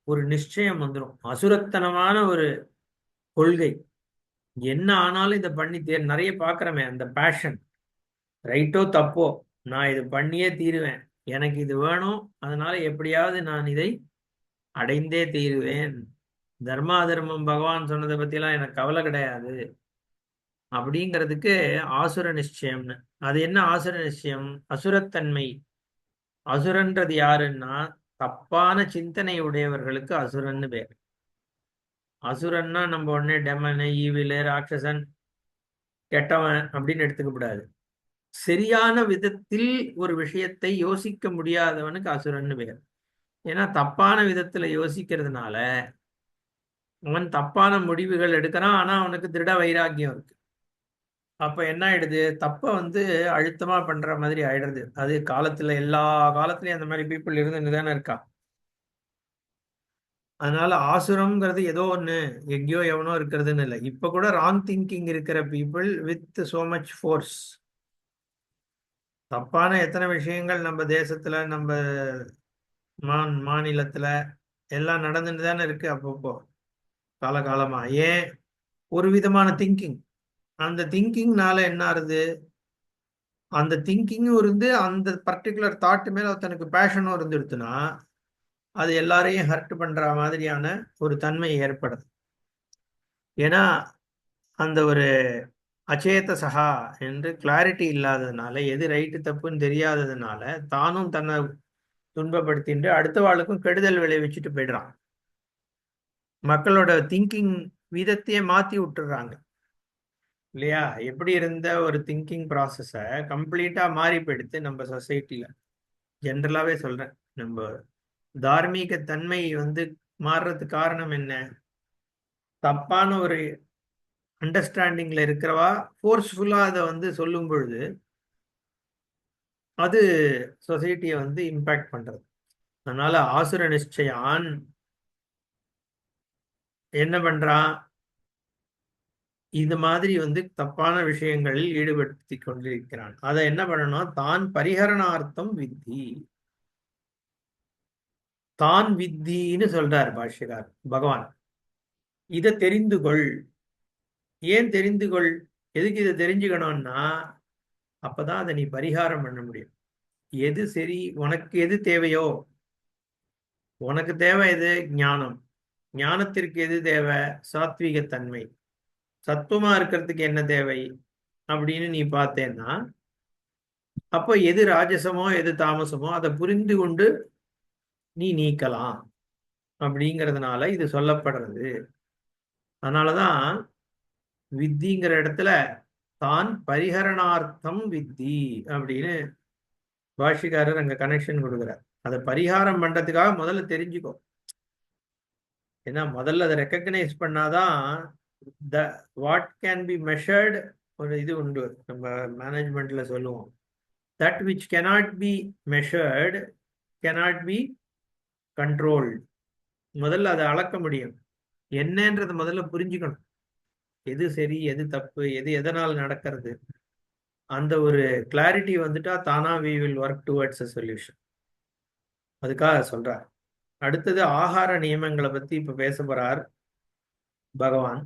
ஒரு நிச்சயம் வந்துடும். அசுரத்தனமான ஒரு கொள்கை. என்ன ஆனாலும் இதை பண்ணி நிறைய பார்க்குறமே அந்த பேஷன். ரைட்டோ தப்போ, நான் இது பண்ணியே தீருவேன், எனக்கு இது வேணும், அதனால எப்படியாவது நான் இதை அடைந்தே தீருவேன். தர்மா தர்மம் பகவான் சொன்னதை பற்றிலாம் எனக்கு கவலை கிடையாது அப்படிங்கிறதுக்கு ஆசுர நிச்சயம்னு. அது என்ன ஆசுர நிச்சயம்? அசுரத்தன்மை. அசுரன்றது யாருன்னா தப்பான சிந்தனை உடையவர்களுக்கு அசுரன்னு பேர். அசுரன்னா நம்ம உடனே டெமனு, ஈவிலு, ராட்சசன், கெட்டவன் அப்படின்னு எடுத்துக்க கூடாது. சரியான விதத்தில் ஒரு விஷயத்தை யோசிக்க முடியாதவனுக்கு அசுரன்னு பேர். ஏன்னா தப்பான விதத்துல யோசிக்கிறதுனால அவன் தப்பான முடிவுகள் எடுக்கிறான். ஆனா அவனுக்கு திருட வைராக்கியம் இருக்கு. அப்ப என்ன ஆயிடுது? தப்ப அழுத்தமா பண்ற மாதிரி ஆயிடுறது. அது காலத்துல எல்லா காலத்திலயும் அந்த மாதிரி பீப்புள் இருந்துதானே இருக்கா. அதனால ஆசுரம்ங்கிறது ஏதோ ஒண்ணு எங்கேயோ எவனோ இருக்கிறதுன்னு இல்லை. இப்ப கூட ராங் திங்கிங் இருக்கிற people with so much force. தப்பான எத்தனை விஷயங்கள் நம்ம தேசத்துல, நம்ம மாநிலத்துல எல்லாம் நடந்துட்டு தானே இருக்கு அப்பப்போ காலகாலமா. ஏன்? ஒரு விதமான திங்கிங். அந்த திங்கிங்னால என்ன ஆகுது? அந்த திங்கிங்கும் அந்த பர்டிகுலர் தாட் மேல ஒருத்தனுக்கு பேஷனும் இருந்துடுத்துனா அது எல்லாரையும் ஹர்ட் பண்ற மாதிரியான ஒரு தன்மை ஏற்படுது. ஏன்னா அந்த ஒரு அச்சேத சகா என்று கிளாரிட்டி இல்லாததுனால, எது ரைட்டு தப்புன்னு தெரியாததுனால தானும் தன்னை துன்பப்படுத்திட்டு அடுத்த வாளுக்கும் கெடுதல் விளைவிச்சுட்டு போயிடுறான். மக்களோட திங்கிங் விதத்தையே மாத்தி விட்டுறாங்க இல்லையா? எப்படி இருந்த ஒரு திங்கிங் ப்ராசஸை கம்ப்ளீட்டா மாறி போயிடுத்து நம்ம சொசைட்டில. ஜென்ரலாவே சொல்றேன். நம்ம தார்மீக தன்மை மாறுறதுக்கு காரணம் என்ன? தப்பான ஒரு அண்டர்ஸ்டாண்டிங்ல இருக்கிறவா ஃபோர்ஸ்ஃபுல்லா அதை சொல்லும் பொழுது அது சொசைட்டியை இம்பாக்ட் பண்றது. அதனால ஆசுர நிச்சயான் என்ன பண்றான்? இது மாதிரி தப்பான விஷயங்களில் ஈடுபடுத்தி கொண்டிருக்கிறான். அதை என்ன பண்ணணும்? தான் பரிஹரணார்த்தம் வித்தி. தான் வித்தின்னு சொல்றார் பாஷ்யக்கார் பகவான். இதை தெரிந்து கொள். ஏன் தெரிந்து கொள்? எதுக்கு இதை தெரிஞ்சுக்கணும்னா அப்பதான் அதை நீ பரிகாரம் பண்ண முடியும். எது சரி, உனக்கு எது தேவையோ, உனக்கு தேவை எது? ஞானம். ஞானத்திற்கு எது தேவை? சாத்வீகத்தன்மை. சத்துவமா இருக்கிறதுக்கு என்ன தேவை அப்படின்னு நீ பார்த்தேன்னா அப்போ எது ராஜசமோ எது தாமசமோ அதை புரிந்து கொண்டு நீ நீக்கலாம் அப்படிங்கிறதுனால இது சொல்லப்படுறது. அதனாலதான் வித்திங்கிற இடத்துல தான் பரிஹரணார்த்தம் வித்தி அப்படின்னு பாஷிக்காரர் அங்க கனெக்ஷன் கொடுக்குறார். அதை பரிகாரம் பண்றதுக்காக முதல்ல தெரிஞ்சுக்கோ. ஏன்னா முதல்ல அதை ரெக்கக்னைஸ் பண்ணாதான் the what can be measured ஒரு இது உண்டு. நம்ம மேனேஜ்மெண்ட்ல சொல்லுவோம், that which cannot B measured cannot B controlled. முதல்ல அதை அளக்க முடியும். என்னன்றது முதல்ல புரிஞ்சுக்கணும். எது சரி, எது தப்பு, எது எதனால் நடக்கிறது, அந்த ஒரு கிளாரிட்டி வந்துட்டா தானா we will work towards a solution. அதுக்காக சொல்றார். அடுத்தது ஆகார நியமங்களை பத்தி இப்ப பேச போறார் பகவான்.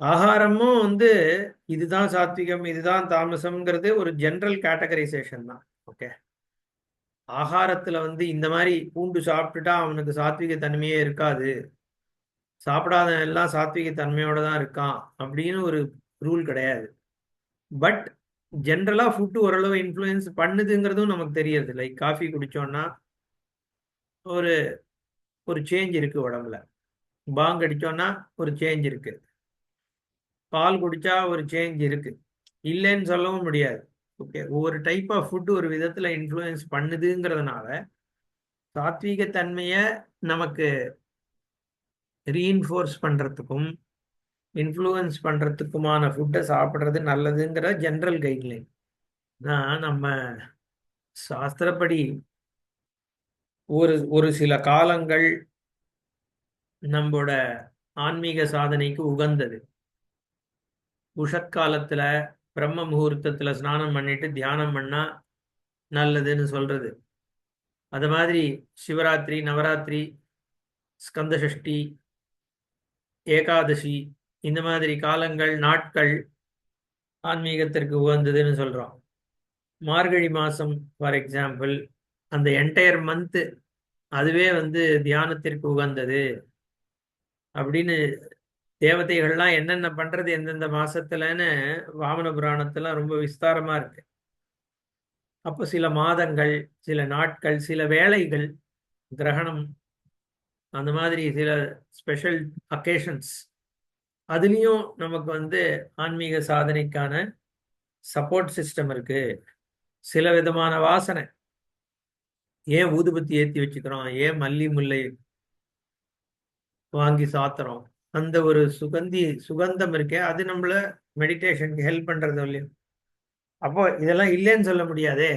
ஆகாரமும் இதுதான் சாத்விகம் இதுதான் தாமசம்ங்கிறது ஒரு ஜெனரல் கேட்டகரைசேஷன் தான். ஓகே, ஆகாரத்துல இந்த மாதிரி பூண்டு சாப்பிட்டுட்டா அவனுக்கு சாத்விக தன்மையே இருக்காது, சாப்பிடாத எல்லாம் சாத்விக தன்மையோட தான் இருக்கான் அப்படின்னு ஒரு ரூல் கிடையாது. பட் ஜென்ரலா ஃபுட்டு ஓரளவு இன்ஃப்ளூயன்ஸ் பண்ணுதுங்கிறதும் நமக்கு தெரியுது. லைக் காஃபி குடிச்சோம்னா ஒரு ஒரு சேஞ்ச் இருக்கு உடம்புல, பாங் அடிச்சோம்னா ஒரு சேஞ்ச் இருக்கு, பால் குடிச்சா ஒரு சேஞ்ச் இருக்கு, இல்லைன்னு சொல்லவும் முடியாது. ஓகே, ஒவ்வொரு டைப் ஆஃப் ஃபுட் ஒரு விதத்துல இன்ஃப்ளூயன்ஸ் பண்ணுதுங்கிறதுனால சாத்வீக தன்மையை நமக்கு ரீஇன்ஃபோர்ஸ் பண்றதுக்கும் இன்ஃப்ளூயன்ஸ் பண்றதுக்குமான ஃபுட்டை சாப்பிட்றது நல்லதுங்கிற ஜென்ரல் கைட்லைன். நம்ம சாஸ்திரப்படி ஒரு ஒரு சில காலங்கள் நம்மளோட ஆன்மீக சாதனைக்கு உகந்தது. உஷத்காலத்துல பிரம்ம முகூர்த்தத்துல ஸ்நானம் பண்ணிட்டு தியானம் பண்ணா நல்லதுன்னு சொல்றது. அது மாதிரி சிவராத்திரி, நவராத்திரி, ஸ்கந்த சஷ்டி, ஏகாதசி, இந்த மாதிரி காலங்கள் நாட்கள் ஆன்மீகத்திற்கு உகந்ததுன்னு சொல்றோம். மார்கழி மாசம் ஃபார் எக்ஸாம்பிள், அந்த என்டையர் மந்த் அதுவே தியானத்திற்கு உகந்தது அப்படின்னு தேவதைகள்லாம் என்னென்ன பண்றது எந்தெந்த மாசத்துலன்னு வாமன புராணத்துல ரொம்ப விஸ்தாரமா இருக்கு. அப்போ சில மாதங்கள், சில நாட்கள், சில வேளைகள், கிரகணம், அந்த மாதிரி சில ஸ்பெஷல் அக்கேஷன்ஸ், அதுலேயும் நமக்கு ஆன்மீக சாதனைக்கான சப்போர்ட் சிஸ்டம் இருக்கு. சில விதமான வாசனை, ஏன் ஊதுபத்தி ஏற்றி வச்சுக்கிறோம், ஏன் மல்லி முல்லை வாங்கி சாத்துறோம், அந்த ஒரு சுகந்தம் இருக்கே, அது நம்மள மெடிடேஷனுக்கு ஹெல்ப் பண்றது இல்லையும். அப்போ இதெல்லாம் இல்லைன்னு சொல்ல முடியாதே.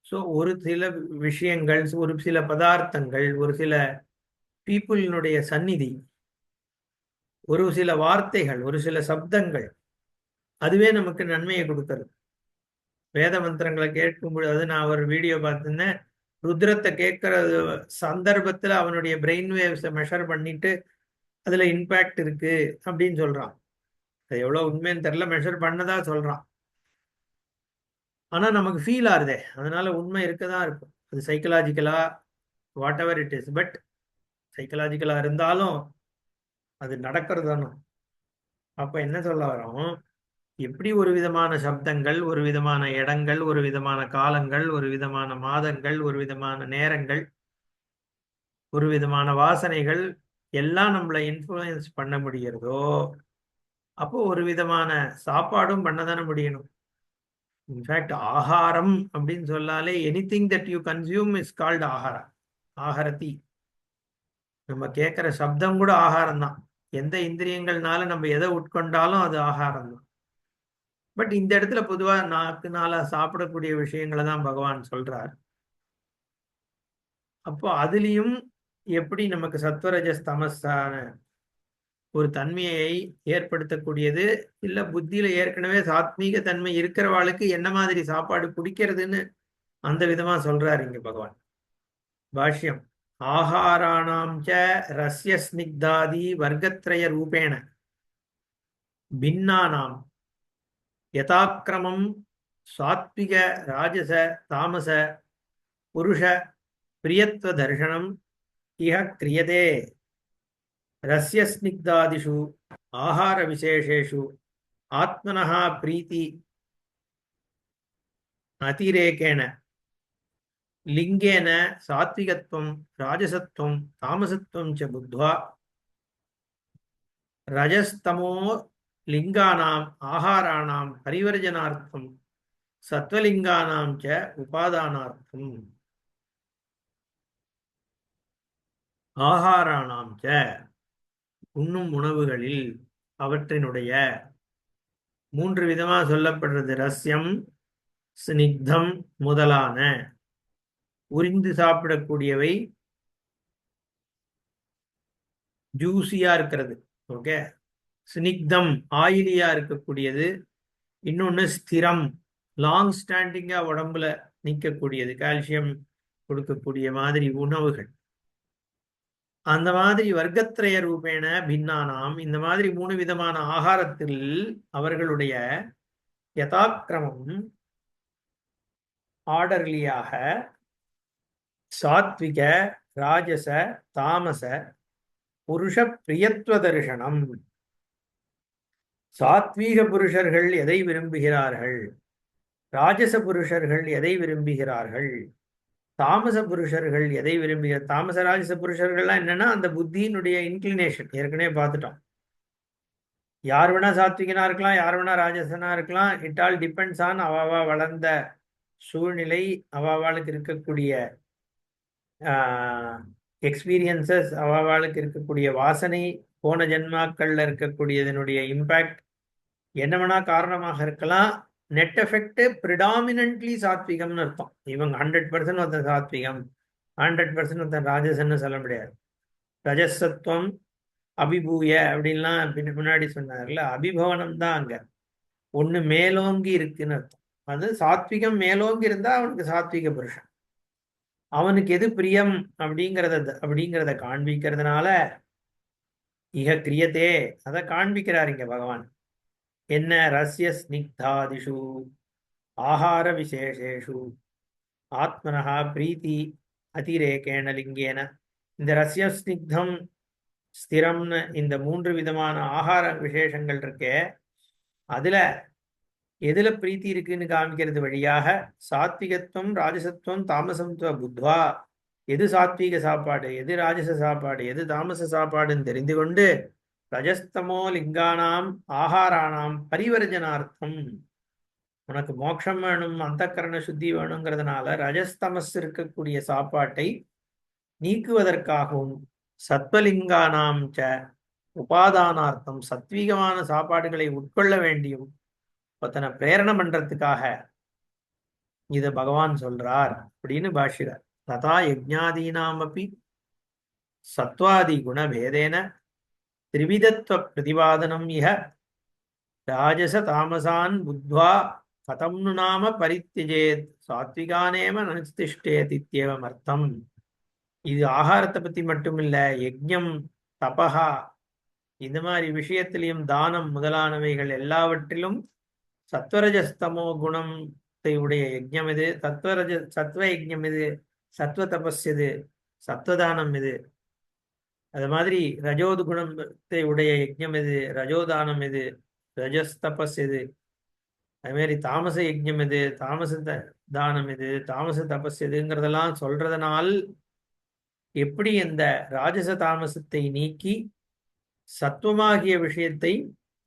ஸோ ஒரு சில விஷயங்கள், ஒரு சில பதார்த்தங்கள், ஒரு சில பீப்புளினுடைய சந்நிதி, ஒரு சில வார்த்தைகள், ஒரு சில சப்தங்கள், அதுவே நமக்கு நன்மையை கொடுக்கறது. வேத மந்திரங்களை கேட்கும்பொழுது நான் ஒரு வீடியோ பார்த்திருந்தேன். ருத்ரத்தை கேட்கிற சந்தர்ப்பத்தில் அவனுடைய பிரெயின் வேவ்ஸை மெஷர் பண்ணிட்டு அதுல இம்பேக்ட் இருக்கு அப்படின்னு சொல்றான். அது எவ்வளவு உண்மைன்னு தெரியல, மெஷர் பண்ணதா சொல்றான். ஆனா நமக்கு ஃபீல் ஆகுதே, அதனால உண்மை இருக்கதான் இருக்கும். அது சைக்கலாஜிக்கலா whatever it is, but சைக்கலாஜிக்கலா இருந்தாலும் அது நடக்கிறது தானே. அப்ப என்ன சொல்ல வரோம்? எப்படி ஒரு விதமான சப்தங்கள், ஒரு விதமான இடங்கள், ஒரு விதமான காலங்கள், ஒரு விதமான மாதங்கள், ஒரு விதமான நேரங்கள், ஒரு விதமான வாசனைகள் எல்லாம் நம்மளை இன்ஃப்ளூயன்ஸ் பண்ண முடிகிறதோ, அப்போ ஒரு விதமான சாப்பாடும் பண்ணதானே முடியணும். இன்ஃபேக்ட் ஆகாரம் அப்படின்னு சொல்லாலே anything that you consume is called ஆகாரம். ஆகாரத்தி நம்ம கேட்கிற சப்தம் கூட ஆகாரம் தான். எந்த இந்திரியங்கள்னால நம்ம எதை உட்கொண்டாலும் அது ஆகாரம் தான். பட் இந்த இடத்துல பொதுவா நாக்குனால சாப்பிடக்கூடிய விஷயங்களை தான் பகவான் சொல்றார். அப்போ அதுலயும் எப்படி நமக்கு சத்வரஜஸ் தமஸான ஒரு தன்மையை ஏற்படுத்தக்கூடியது, இல்ல புத்தியில ஏற்கனவே சாத்மீக தன்மை இருக்கிறவாளுக்கு என்ன மாதிரி சாப்பாடு பிடிக்கிறதுன்னு அந்த விதமா சொல்றாரு இங்க பகவான். பாஷ்யம். ஆகாராணாம் ச ரஸ்ய ஸ்னிக்தாதி வர்க்கத்ரய ரூபேண பின்னானாம் யதாக்கிரமம் சாத்விக ராஜச தாமச புருஷ பிரியத்வ தர்சனம் இஹ கிரியதே. ரஸ்ய ஸ்னிக்தாதிஷு ஆகார விசேஷேஷு ஆத்மனः பிரீத்தி அதிரேகேண லிங்கேன சாத்விகத்வம் ராஜசத்வம் தாமசத்வம் ச புத்வா ரஜஸ்தமோ லிங்கானாம் ஆகாராணாம் பரிவர்ஜனார்த்தம் சத்வலிங்கானாம் ச உபாதானார்த்தம். ஆகாராணாம் ச உண்ணும் உணவுகளில் அவற்றினுடைய மூன்று விதமா சொல்லப்படுறது. ரஸ்யம், ஸ்னிக்தம் முதலான உறிந்து சாப்பிடக்கூடியவை, ஜூசியா இருக்கிறது. ஓகே. ஸ்னிக்தம் ஆயிலியா இருக்கக்கூடியது. இன்னொன்னு ஸ்திரம், லாங் ஸ்டாண்டிங்கா உடம்புல நிற்கக்கூடியது, கால்சியம் கொடுக்கக்கூடிய மாதிரி உணவுகள். அந்த மாதிரி வர்க்கத்ரய ரூபேண பின்னானாம், இந்த மாதிரி மூணு விதமான ஆகாரத்தில் அவர்களுடைய யதாக்கிரமம் ஆர்டர்லியாக சாத்விக ராஜச தாமச புருஷ பிரியத்வ தரிசனம். சாத்வீக புருஷர்கள் எதை விரும்புகிறார்கள், ராஜச புருஷர்கள் எதை விரும்புகிறார்கள், தாமச புருஷர்கள் எதை விரும்புகிற. தாமச ராஜச புருஷர்கள்லாம் என்னன்னா அந்த புத்தியினுடைய இன்க்ளினேஷன் ஏற்கனவே பார்த்துட்டோம். யார் வேணா சாத்விகனா இருக்கலாம், யார் வேணா ராஜசனா இருக்கலாம். இட் ஆல் டிபெண்ட்ஸ் ஆன் அவாவா வளர்ந்த சூழ்நிலை, அவாவாளுக்கு இருக்கக்கூடிய எக்ஸ்பீரியன்சஸ், அவாவாளுக்கு இருக்கக்கூடிய வாசனை, போன ஜென்மாக்கள்ல இருக்கக்கூடியதனுடைய இம்பேக்ட் என்ன வேணா காரணமாக இருக்கலாம். நெட் எஃபெக்ட் ப்ரிடாமினன்ட்லி சாத்விகம்னு அர்த்தம். இவங்க 100% ஒருத்தன் சாத்விகம், 100% ஒருத்தன் ராஜசன்னு சொல்ல முடியாது. ரஜசத்துவம் அபிபூய அப்படின்லாம் முன்னாடி சொன்னார்ல, அபிபவனம் தான் அங்க ஒண்ணு மேலோங்கி இருக்குன்னு அர்த்தம். அது சாத்விகம் மேலோங்கி இருந்தா அவனுக்கு சாத்விக புருஷன். அவனுக்கு எது பிரியம் அப்படிங்கிறத காண்பிக்கிறதுனால இக கிரியத்தே, அதை காண்பிக்கிறார் இங்க பகவான். என்ன? ரஸ்ய ஸ்னிக்தாதிஷு ஆகார விசேஷேஷு ஆத்மனஹா பிரீத்தி அதிரேகேண லிங்கேன. இந்த ரஸ்ய ஸ்னிக்தம் ஸ்திரம்னு இந்த மூன்று விதமான ஆகார விசேஷங்கள் இருக்கே, அதுல எதுல பிரீத்தி இருக்குன்னு காமிக்கிறது வழியாக சாத்விகத்துவம் ராஜசத்துவம் தாமசத்துவ புத்வா, எது சாத்வீக சாப்பாடு, எது ராஜச சாப்பாடு, எது தாமச சாப்பாடுன்னு தெரிந்து கொண்டு ரஜஸ்தமோ லிங்கானாம் ஆகாரானாம் பரிவர்ஜனார்த்தம், உனக்கு மோட்சம் வேணும், அந்தக்கரண சுத்தி வேணுங்கிறதுனால ரஜஸ்தமஸ் இருக்கக்கூடிய சாப்பாட்டை நீக்குவதற்காகவும் சத்வலிங்கானாம் ச உபாதானார்த்தம், சத்வீகமான சாப்பாடுகளை உட்கொள்ள வேண்டியும் ஒருத்தனை பிரேரணை பண்றதுக்காக இத பகவான் சொல்றார் அப்படின்னு பாஷ்யர். ததா யஜ்ஞாதீனாம் அப்படி சத்வாதி குணபேதேன திரிவிதத்துவ பிரதிபாதனம் இஹ ராஜச தாமசான் புத்வா கதம் நு நாம பரித்தியஜேத் சாத்விகானேம நனுதிஷ்டேத் இத்யேவம் அர்த்தம். இது ஆகாரத்தை பத்தி மட்டும் இல்ல, யஜ்ஞம் தபஹா இந்த மாதிரி விஷயத்திலையும் தானம் முதலானவைகள் எல்லாவற்றிலும் சத்வரஜஸ்தமோ குணத்தை உடைய யஜ்ஞம் இது, சத்வ யஜ்ஞம் இது, சத்வ தபஸ் இது, சத்வதானம் இது. அது மாதிரி ரஜோது குணத்தை உடைய யஜ்ஞம் இது, ரஜோதானம் இது, ரஜஸ் தபஸ் இது. அது மாதிரி தாமச யஜ்ஞம் இது, தாமச தானம் இது, தாமச தபஸ் இதுங்கிறதெல்லாம் சொல்றதுனால் எப்படி இந்த ராஜச தாமசத்தை நீக்கி சத்துவமாகிய விஷயத்தை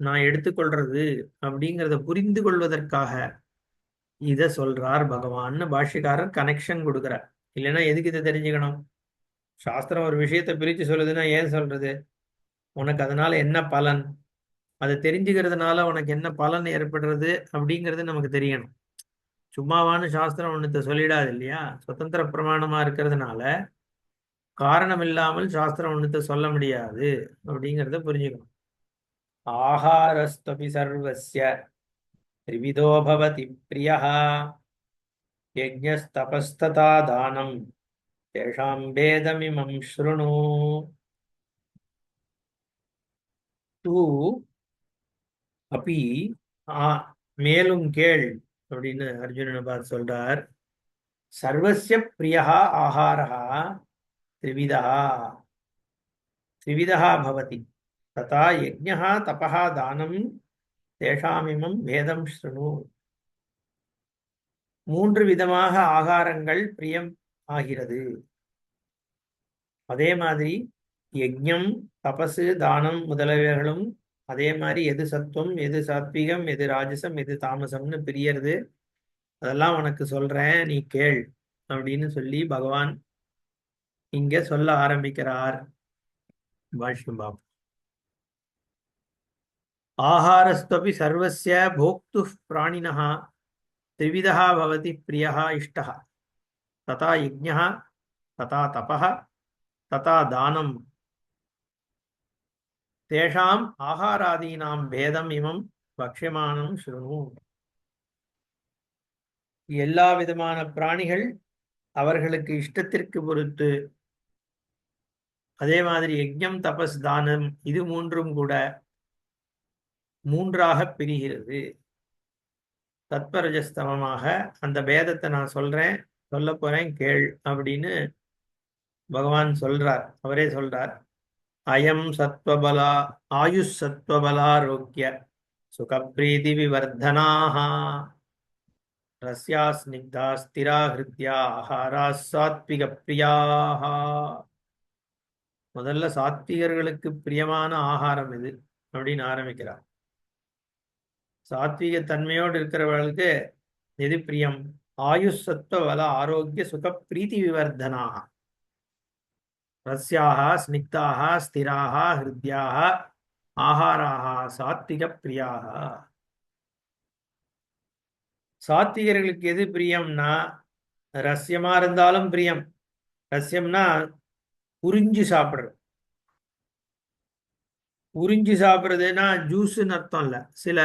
நான் எடுத்துக்கொள்றது அப்படிங்கிறத புரிந்து கொள்வதற்காக இத சொல்றார் பகவான்னு பாஷ்யக்காரர் கனெக்ஷன் கொடுக்கிறார். இல்லைன்னா எதுக்கு இதை தெரிஞ்சுக்கணும்? சாஸ்திரம் ஒரு விஷயத்தை பிரித்து சொல்லுதுன்னா ஏன் சொல்றது? உனக்கு அதனால என்ன பலன், அதை தெரிஞ்சுக்கிறதுனால உனக்கு என்ன பலன் ஏற்படுறது அப்படிங்கிறது நமக்கு தெரியணும். சும்மாவான சாஸ்திரம் ஒன்றத்தை சொல்லிடாது இல்லையா? சுதந்திர பிரமாணமா இருக்கிறதுனால காரணம் இல்லாமல் சாஸ்திரம் ஒன்றத்தை சொல்ல முடியாது அப்படிங்கிறத புரிஞ்சுக்கணும். ஆஹாரஸ்தபி சர்வஸ்ய த்ரிவிதோ பவதி பிரியः யஜ்ஞஸ்தபஸ்ததா தானம் தேஷாம் பேதமிமம் ஸ்ருணு. தூ அப்பி மேலும் கேள் அப்படின்னு அர்ஜுனனை பார்த்து சொல்றார். சர்வஸ்ய பிரியா ஆஹாரா த்ரிவிதா த்ரிவிதா பவதி ததா யஜ்ஞः தபः தானம் தேஷாமிமம் பேதம் ஸ்ருணு. மூன்று விதமாக ஆகாரங்கள் பிரியம் ஆகிறது. அதே மாதிரி யஜ்ஞம், தபசு, தானம் முதலியவைகளும் அதே மாதிரி எது சத்துவம், எது சாத்விகம், எது ராஜசம், எது தாமசம்னு பிரியறது. அதெல்லாம் உனக்கு சொல்றேன், நீ கேள் அப்படின்னு சொல்லி பகவான் இங்க சொல்ல ஆரம்பிக்கிறார். பாஷ்யம் பாப். ஆஹாரஸ்தபி சர்வஸ்ய போக்து பிராணினः த்ரிவிதः பவதி பிரியः இஷ்டः ததா யஜ்ஞः ததா தபः ததா தானம் தேஷாம் ஆகாராதீனாம் பேதம் இமம் பக்ஷ்யமானம் ஸ்ருணு. எல்லா விதமான பிராணிகள் அவர்களுக்கு இஷ்டத்திற்கு பொறுத்து, அதே மாதிரி யஜ்ஞம், தபஸ், தானம் இது மூன்றும் கூட மூன்றாக பிரிகிறது. தத்பரஜஸ்தமமாக அந்த பேதத்தை நான் சொல்ல போறேன் கேள் அப்படின்னு பகவான் சொல்றார். அவரே சொல்றார். அயம் சத்வபலா ஆயுஷ் சத்வபலாரோக்கிய சுகப்ரீதி விவர்தனாஹ ரஸ்யா ஸ்னிக்தா ஸ்திரா ஹிருத்யா ஆஹாரா சாத்விக பிரியாஹ. முதல்ல சாத்விகர்களுக்கு பிரியமான ஆகாரம் எது அப்படின்னு ஆரம்பிக்கிறார். சாத்விக தன்மையோடு இருக்கிறவர்களுக்கு எது பிரியம்? ஆயுஷ் சத்வ பல ஆரோக்கிய சுக பிரீத்தி விவர்தனாக ரஸ்யாக ஸ்னிக்தாக ஸ்திராக ஹிருத்யாக ஆகாராக சாத்விக பிரியாக. சாத்விகர்களுக்கு எது பிரியம்னா ரஸ்யமா இருந்தாலும் பிரியம். ரஸ்யம்னா உறிஞ்சி சாப்பிடுறது. உறிஞ்சி சாப்பிட்றதுன்னா ஜூஸுன்னு அர்த்தம் இல்லை. சில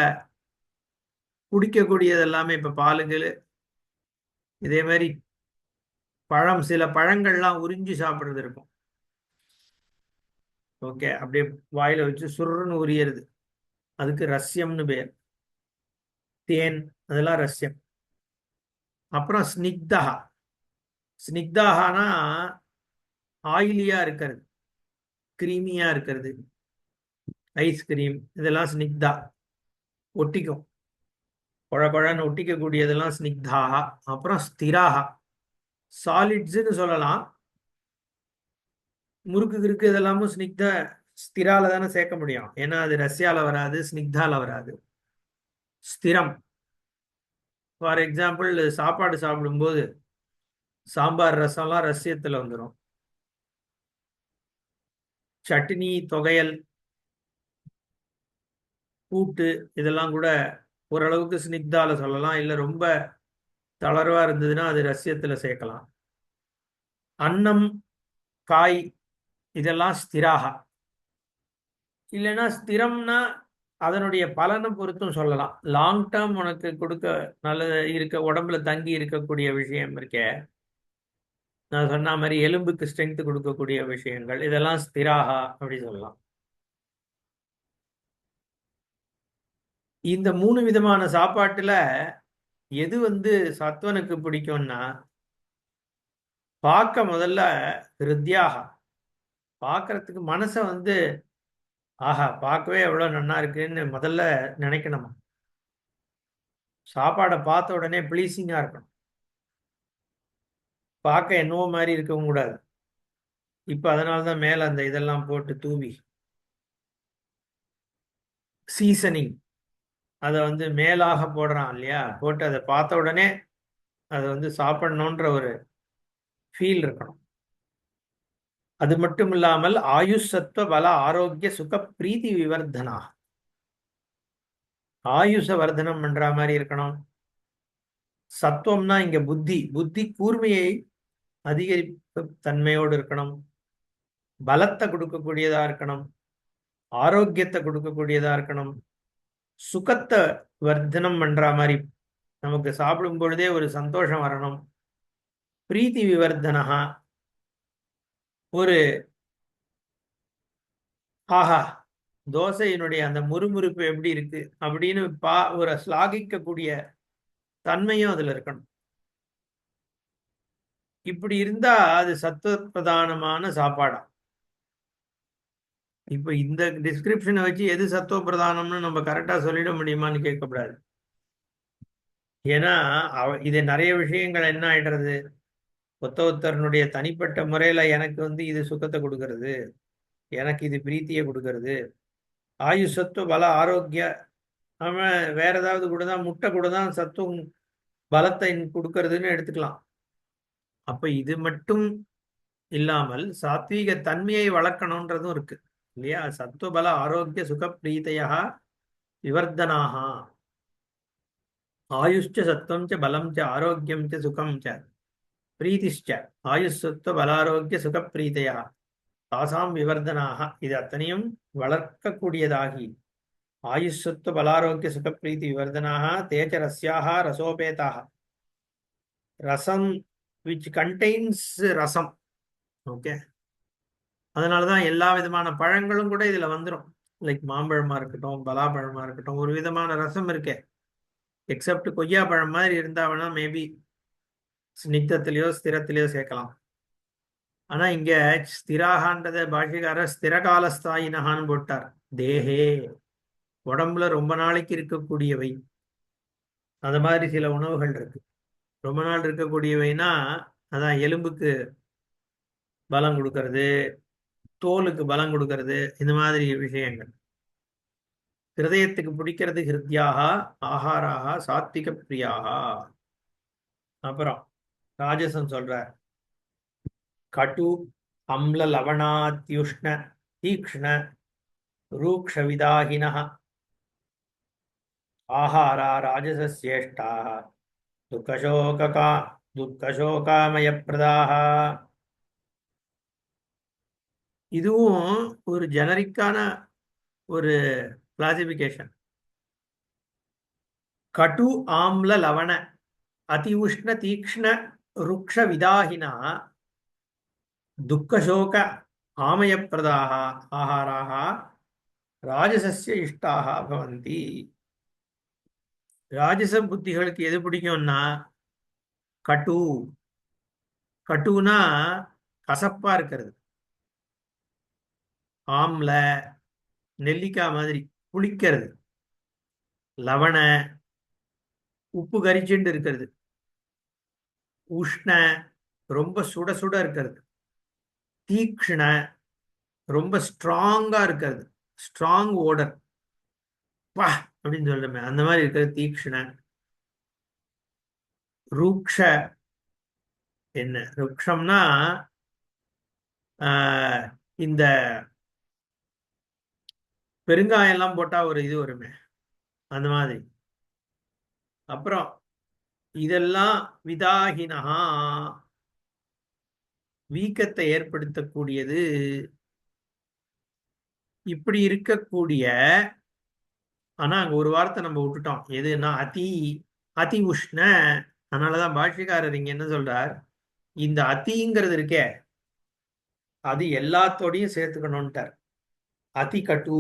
குடிக்கக்கூடியது எல்லாமே இப்போ பாலுங்கள், இதே மாதிரி பழம், சில பழங்கள்லாம் உறிஞ்சி சாப்பிட்றது இருக்கும். ஓகே, அப்படியே வாயில வச்சு சுருன்னு உரியறது, அதுக்கு ரஸ்யம்னு பேர். தேன் அதெல்லாம் ரஸ்யம். அப்புறம் ஸ்னிக்தா. ஸ்னிக்தாகனா ஆயிலியா இருக்கிறது, கிரீமியா இருக்கிறது. ஐஸ்கிரீம் இதெல்லாம் ஸ்னிக்தா, ஒட்டிக்கும், குழ குழன்னு ஒட்டிக்கக்கூடியதெல்லாம் ஸ்னிக்தாக. அப்புறம் ஸ்திராக, சாலிட்ஸ்ன்னு சொல்லலாம். முறுக்கு கிறுக்கு இதெல்லாமும் ஸ்னிக்த ஸ்திரால தானே சேர்க்க முடியும், ஏன்னா அது ரஷ்யால வராது, ஸ்னிக்தால வராது. ஸ்திரம். ஃபார் எக்ஸாம்பிள், சாப்பாடு சாப்பிடும்போது சாம்பார் ரசம்லாம் ரஷ்யத்தில் வந்துடும். சட்னி, தொகையல், கூட்டு இதெல்லாம் கூட ஓரளவுக்கு ஸ்னிக்தால சொல்லலாம். இல்லை ரொம்ப தளர்வா இருந்ததுன்னா அது ரஷ்யத்தில் சேர்க்கலாம். அன்னம், காய் இதெல்லாம் ஸ்திராக. இல்லைன்னா ஸ்திரம்னா அதனுடைய பலனை பொறுத்தும் சொல்லலாம். லாங் டேர்ம் உனக்கு கொடுக்க நல்ல இருக்க உடம்புல தங்கி இருக்கக்கூடிய விஷயம் இருக்கே, நான் சொன்ன மாதிரி எலும்புக்கு ஸ்ட்ரென்த் கொடுக்கக்கூடிய விஷயங்கள், இதெல்லாம் ஸ்திராகா அப்படி சொல்லலாம். இந்த மூணு விதமான சாப்பாட்டுல எது சத்வனுக்கு பிடிக்கும்னா, பார்க்க முதல்ல ஹிருத்யாக, பார்க்கறதுக்கு மனசை ஆஹா பார்க்கவே எவ்வளோ நல்லா இருக்குன்னு முதல்ல நினைக்கணுமா. சாப்பாடை பார்த்த உடனே ப்ளீஸிங்காக இருக்கணும், பார்க்க என்னவோ மாதிரி இருக்கவும் கூடாது. இப்ப அதனாலதான் மேல அந்த இதெல்லாம் போட்டு தூவி சீசனிங் அதை வந்து மேலாக போடுறான் இல்லையா, போட்டு அதை பார்த்த உடனே அதை வந்து சாப்பிடணுன்ற ஒரு ஃபீல் இருக்கணும். அது மட்டும் இல்லாமல் ஆயுஷ் சத்துவ பல ஆரோக்கிய சுக பிரீத்தி விவர்தனா, ஆயுஷ வர்தனம் பண்ற மாதிரி இருக்கணும். சத்துவம்னா இங்க புத்தி, புத்தி கூர்மையை அதிகரிப்பு தன்மையோடு இருக்கணும். பலத்தை கொடுக்கக்கூடியதா இருக்கணும். ஆரோக்கியத்தை கொடுக்கக்கூடியதா இருக்கணும். சுகத்தை வர்தனம் பண்ற மாதிரி, நமக்கு சாப்பிடும் பொழுதே ஒரு சந்தோஷம் வரணும். பிரீத்தி விவர்தனஹா, ஒரு ஆஹா தோசையினுடைய அந்த முறுமுறுப்பு எப்படி இருக்கு அப்படின்னு ஒரு ஸ்லாகிக்கக்கூடிய தன்மையும் அதுல இருக்கணும். இப்படி இருந்தா அது சத்துவ பிரதானமான சாப்பாடாம். இப்ப இந்த டிஸ்கிரிப்ஷனை வச்சு எது சத்துவ பிரதானம்னு நம்ம கரெக்டா சொல்லிட முடியுமான்னு கேட்கக்கூடாது. ஏன்னா இது நிறைய விஷயங்கள் என்ன ஆயிடுறது, ஒருத்தருடைய தனிப்பட்ட முறையில எனக்கு வந்து இது சுகத்தை கொடுக்கறது, எனக்கு இது பிரீத்தியை கொடுக்கறது, ஆயுஷ் சத்துவ பல ஆரோக்கிய, அவன் வேற ஏதாவது கூட தான், முட்டை கூட தான் சத்துவம் பலத்தை கொடுக்கறதுன்னு எடுத்துக்கலாம். அப்ப இது மட்டும் இல்லாமல் சாத்வீக தன்மையை வளர்க்கணும்ன்றதும் இருக்கு இல்லையா. சத்துவபல ஆரோக்கிய சுக பிரீத்தையா விவர்தனாக, ஆயுஷ்ச சத்துவம் ச பலம் ச ஆரோக்கியம் ச சுகம் ச பிரீதிஷ்ச ஆயுஷ் சத்துவ பலாரோக்கிய சுக பிரீத்தையா தாசாம் விவர்தனாக, இது அத்தனையும் வளர்க்கக்கூடியதாகி ஆயுஷ் சத்துவ பலாரோக்கிய சுக பிரீத்தி விவர்தனாக தேச்ச ரஸ்யாக ரசோபேதாக, ரசம் விச் கண்டெய்ன்ஸ் ரசம். ஓகே, அதனாலதான் எல்லா விதமான பழங்களும் கூட இதுல வந்துடும். லைக் மாம்பழமா இருக்கட்டும், பலாப்பழமா இருக்கட்டும், ஒரு விதமான ரசம் இருக்கே. எக்ஸப்ட் கொய்யா பழம் மாதிரி இருந்தா வேணா மேபி ஸ்னிக்தத்திலேயோ ஸ்திரத்திலேயோ சேர்க்கலாம். ஆனா இங்க ஸ்திராகான்றத பாஷிகார ஸ்திரகாலஸ்தாயினகான்னு போட்டார். தேஹே, உடம்புல ரொம்ப நாளைக்கு இருக்கக்கூடியவை. அந்த மாதிரி சில உணவுகள் இருக்கு. ரொம்ப நாள் இருக்கக்கூடியவைனா அதான் எலும்புக்கு பலம் கொடுக்கறது, தோலுக்கு பலம் கொடுக்கறது, இந்த மாதிரி விஷயங்கள். ஹிருதயத்துக்கு பிடிக்கிறது ஹிருத்யாக ஆகாராக சாத்விக பிரியாக. அப்புறம் ராஜசம் சொல்ற கட்டு அம்ல லவணாத்யுஷ்ண தீக்ஷ்ண ரூக்ஷ விதாகின ஆஹாரா ராஜசஸ்யேஷ்டா துக்கசோகா துக்கசோகாமய பிரதாக. இதுவும் ஒரு ஜெனரிக்கான ஒரு கிளாசிபிகேஷன். கட்டு ஆம்ல லவண அதி உஷ்ண தீக்ஷ்ண ருக்ஷ விதாகினா துக்கசோக ஆமயப்பிரதாக ஆகாராக ராஜசஸ்ய இஷ்டாக பவந்தி. ராஜச புத்திகளுக்கு எது பிடிக்கும்னா கட்டு, கட்டுனா கசப்பா இருக்கிறது, ஆம்ல நெல்லிக்காய் மாதிரி புளிக்கிறது, லவண உப்பு கரிச்சுண்டு இருக்கிறது, உஷ்ண ரொம்ப சுட சுட இருக்கிறது, தீக்ஷ்ண ரொம்ப ஸ்ட்ராங்கா இருக்கிறது, ஸ்ட்ராங் ஓடர் பா அப்படின்னு சொல்றமே அந்த மாதிரி இருக்கிறது தீக்ஷ்ண. ரூக்ஷ, என்ன ருக்ஷம்னா இந்த பெருங்காயம் எல்லாம் போட்டா ஒரு இது வருமே அந்த மாதிரி. அப்புறம் இதெல்லாம் விதாகினஹா, வீக்கத்தை ஏற்படுத்தக்கூடியது. இப்படி இருக்கக்கூடிய, ஆனா அங்க ஒரு வார்த்தை நம்ம விட்டுட்டோம், எதுன்னா அதி, அதி உஷ்ண. அதனாலதான் பாஷ்யக்காரர் இங்க என்ன சொல்றார், இந்த அதிங்கிறது இருக்கே அது எல்லாத்தோடையும் சேர்த்துக்கணும்ட்டார். அதி கட்டு,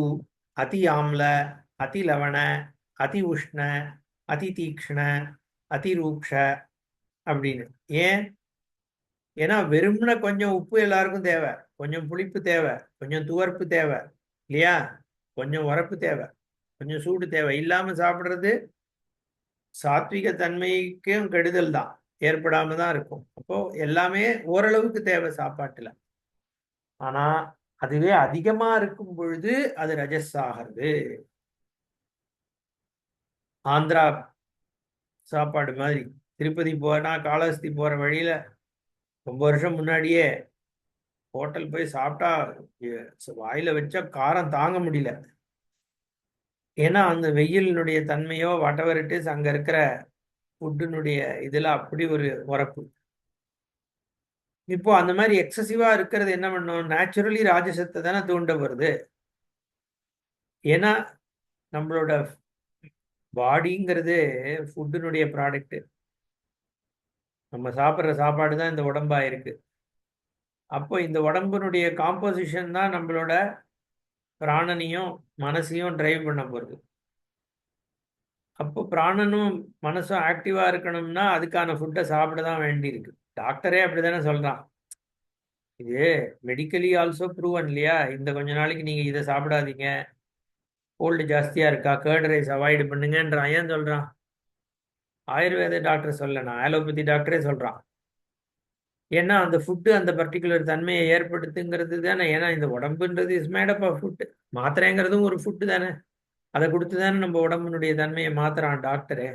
அதி ஆம்ல, அதி லவண, அதி உஷ்ண, அதி தீக்ஷ்ண, அதி ரூக்ஷ அப்படின்னு. ஏன்? ஏன்னா வெறும்ன கொஞ்சம் உப்பு எல்லாருக்கும் தேவை, கொஞ்சம் புளிப்பு தேவை, கொஞ்சம் துவர்ப்பு தேவை இல்லையா, கொஞ்சம் உரப்பு தேவை, கொஞ்சம் சூடு தேவை. இல்லாம சாப்பிடுறது சாத்விக தன்மைக்கும் கெடுதல் தான், ஏற்படாம தான் இருக்கும். அப்போ எல்லாமே ஓரளவுக்கு தேவை சாப்பாட்டுல. ஆனா அதுவே அதிகமா இருக்கும் பொழுது அது ரஜஸ் ஆகிறது. ஆந்திரா சாப்பாடு மாதிரி. திருப்பதி போனா காளஹஸ்தி போற வழியில ரொம்ப வருஷம் முன்னாடியே ஹோட்டல் போய் சாப்பிட்டா வாயில வச்சா காரம் தாங்க முடியல. ஏன்னா அந்த வெயிலினுடைய தன்மையோ வாட்டவர் இட் இஸ், அங்க இருக்கிற ஃபுட்டினுடைய இதுல அப்படி ஒரு உரப்பு. இப்போ அந்த மாதிரி எக்ஸசிவா இருக்கிறது என்ன பண்ணும், நேச்சுரலி ராஜசத்தை தானே தூண்ட வருது. ஏன்னா நம்மளோட பாடிங்கிறது ஃபுட்டினுடைய ப்ராடக்ட். நம்ம சாப்பிட்ற சாப்பாடு தான் இந்த உடம்பா இருக்கு. அப்போ இந்த உடம்பினுடைய காம்போசிஷன் தான் நம்மளோட பிராணனையும் மனசையும் டிரைவ் பண்ண போகிறது. அப்போ பிராணனும் மனசும் ஆக்டிவா இருக்கணும்னா அதுக்கான ஃபுட்டை சாப்பிட தான் வேண்டியிருக்கு. டாக்டரே அப்படிதானே சொல்றான். இது மெடிக்கலி ஆல்சோ ப்ரூவன் இல்லையா? இந்த கொஞ்ச நாளைக்கு நீங்க இதை சாப்பிடாதீங்க, கோல்டு ஜாஸ்தியா இருக்கா, கேர்ட் ரைஸ் அவாய்டு பண்ணுங்கன்றான். ஏன் சொல்றான்? ஆயுர்வேத டாக்டர் சொல்லலாம், ஆலோபதி டாக்டரே சொல்றான். ஏன்னா அந்த ஃபுட்டு அந்த பர்டிகுலர் தன்மையை ஏற்படுத்துங்கிறது தானே. ஏன்னா இந்த உடம்புன்றது இஸ் மேடப் ஆஃப் ஃபுட்டு. மாத்திரைங்கிறதும் ஒரு ஃபுட்டு தானே. அதை கொடுத்து தானே நம்ம உடம்புனுடைய தன்மையை மாத்துறான் டாக்டரே.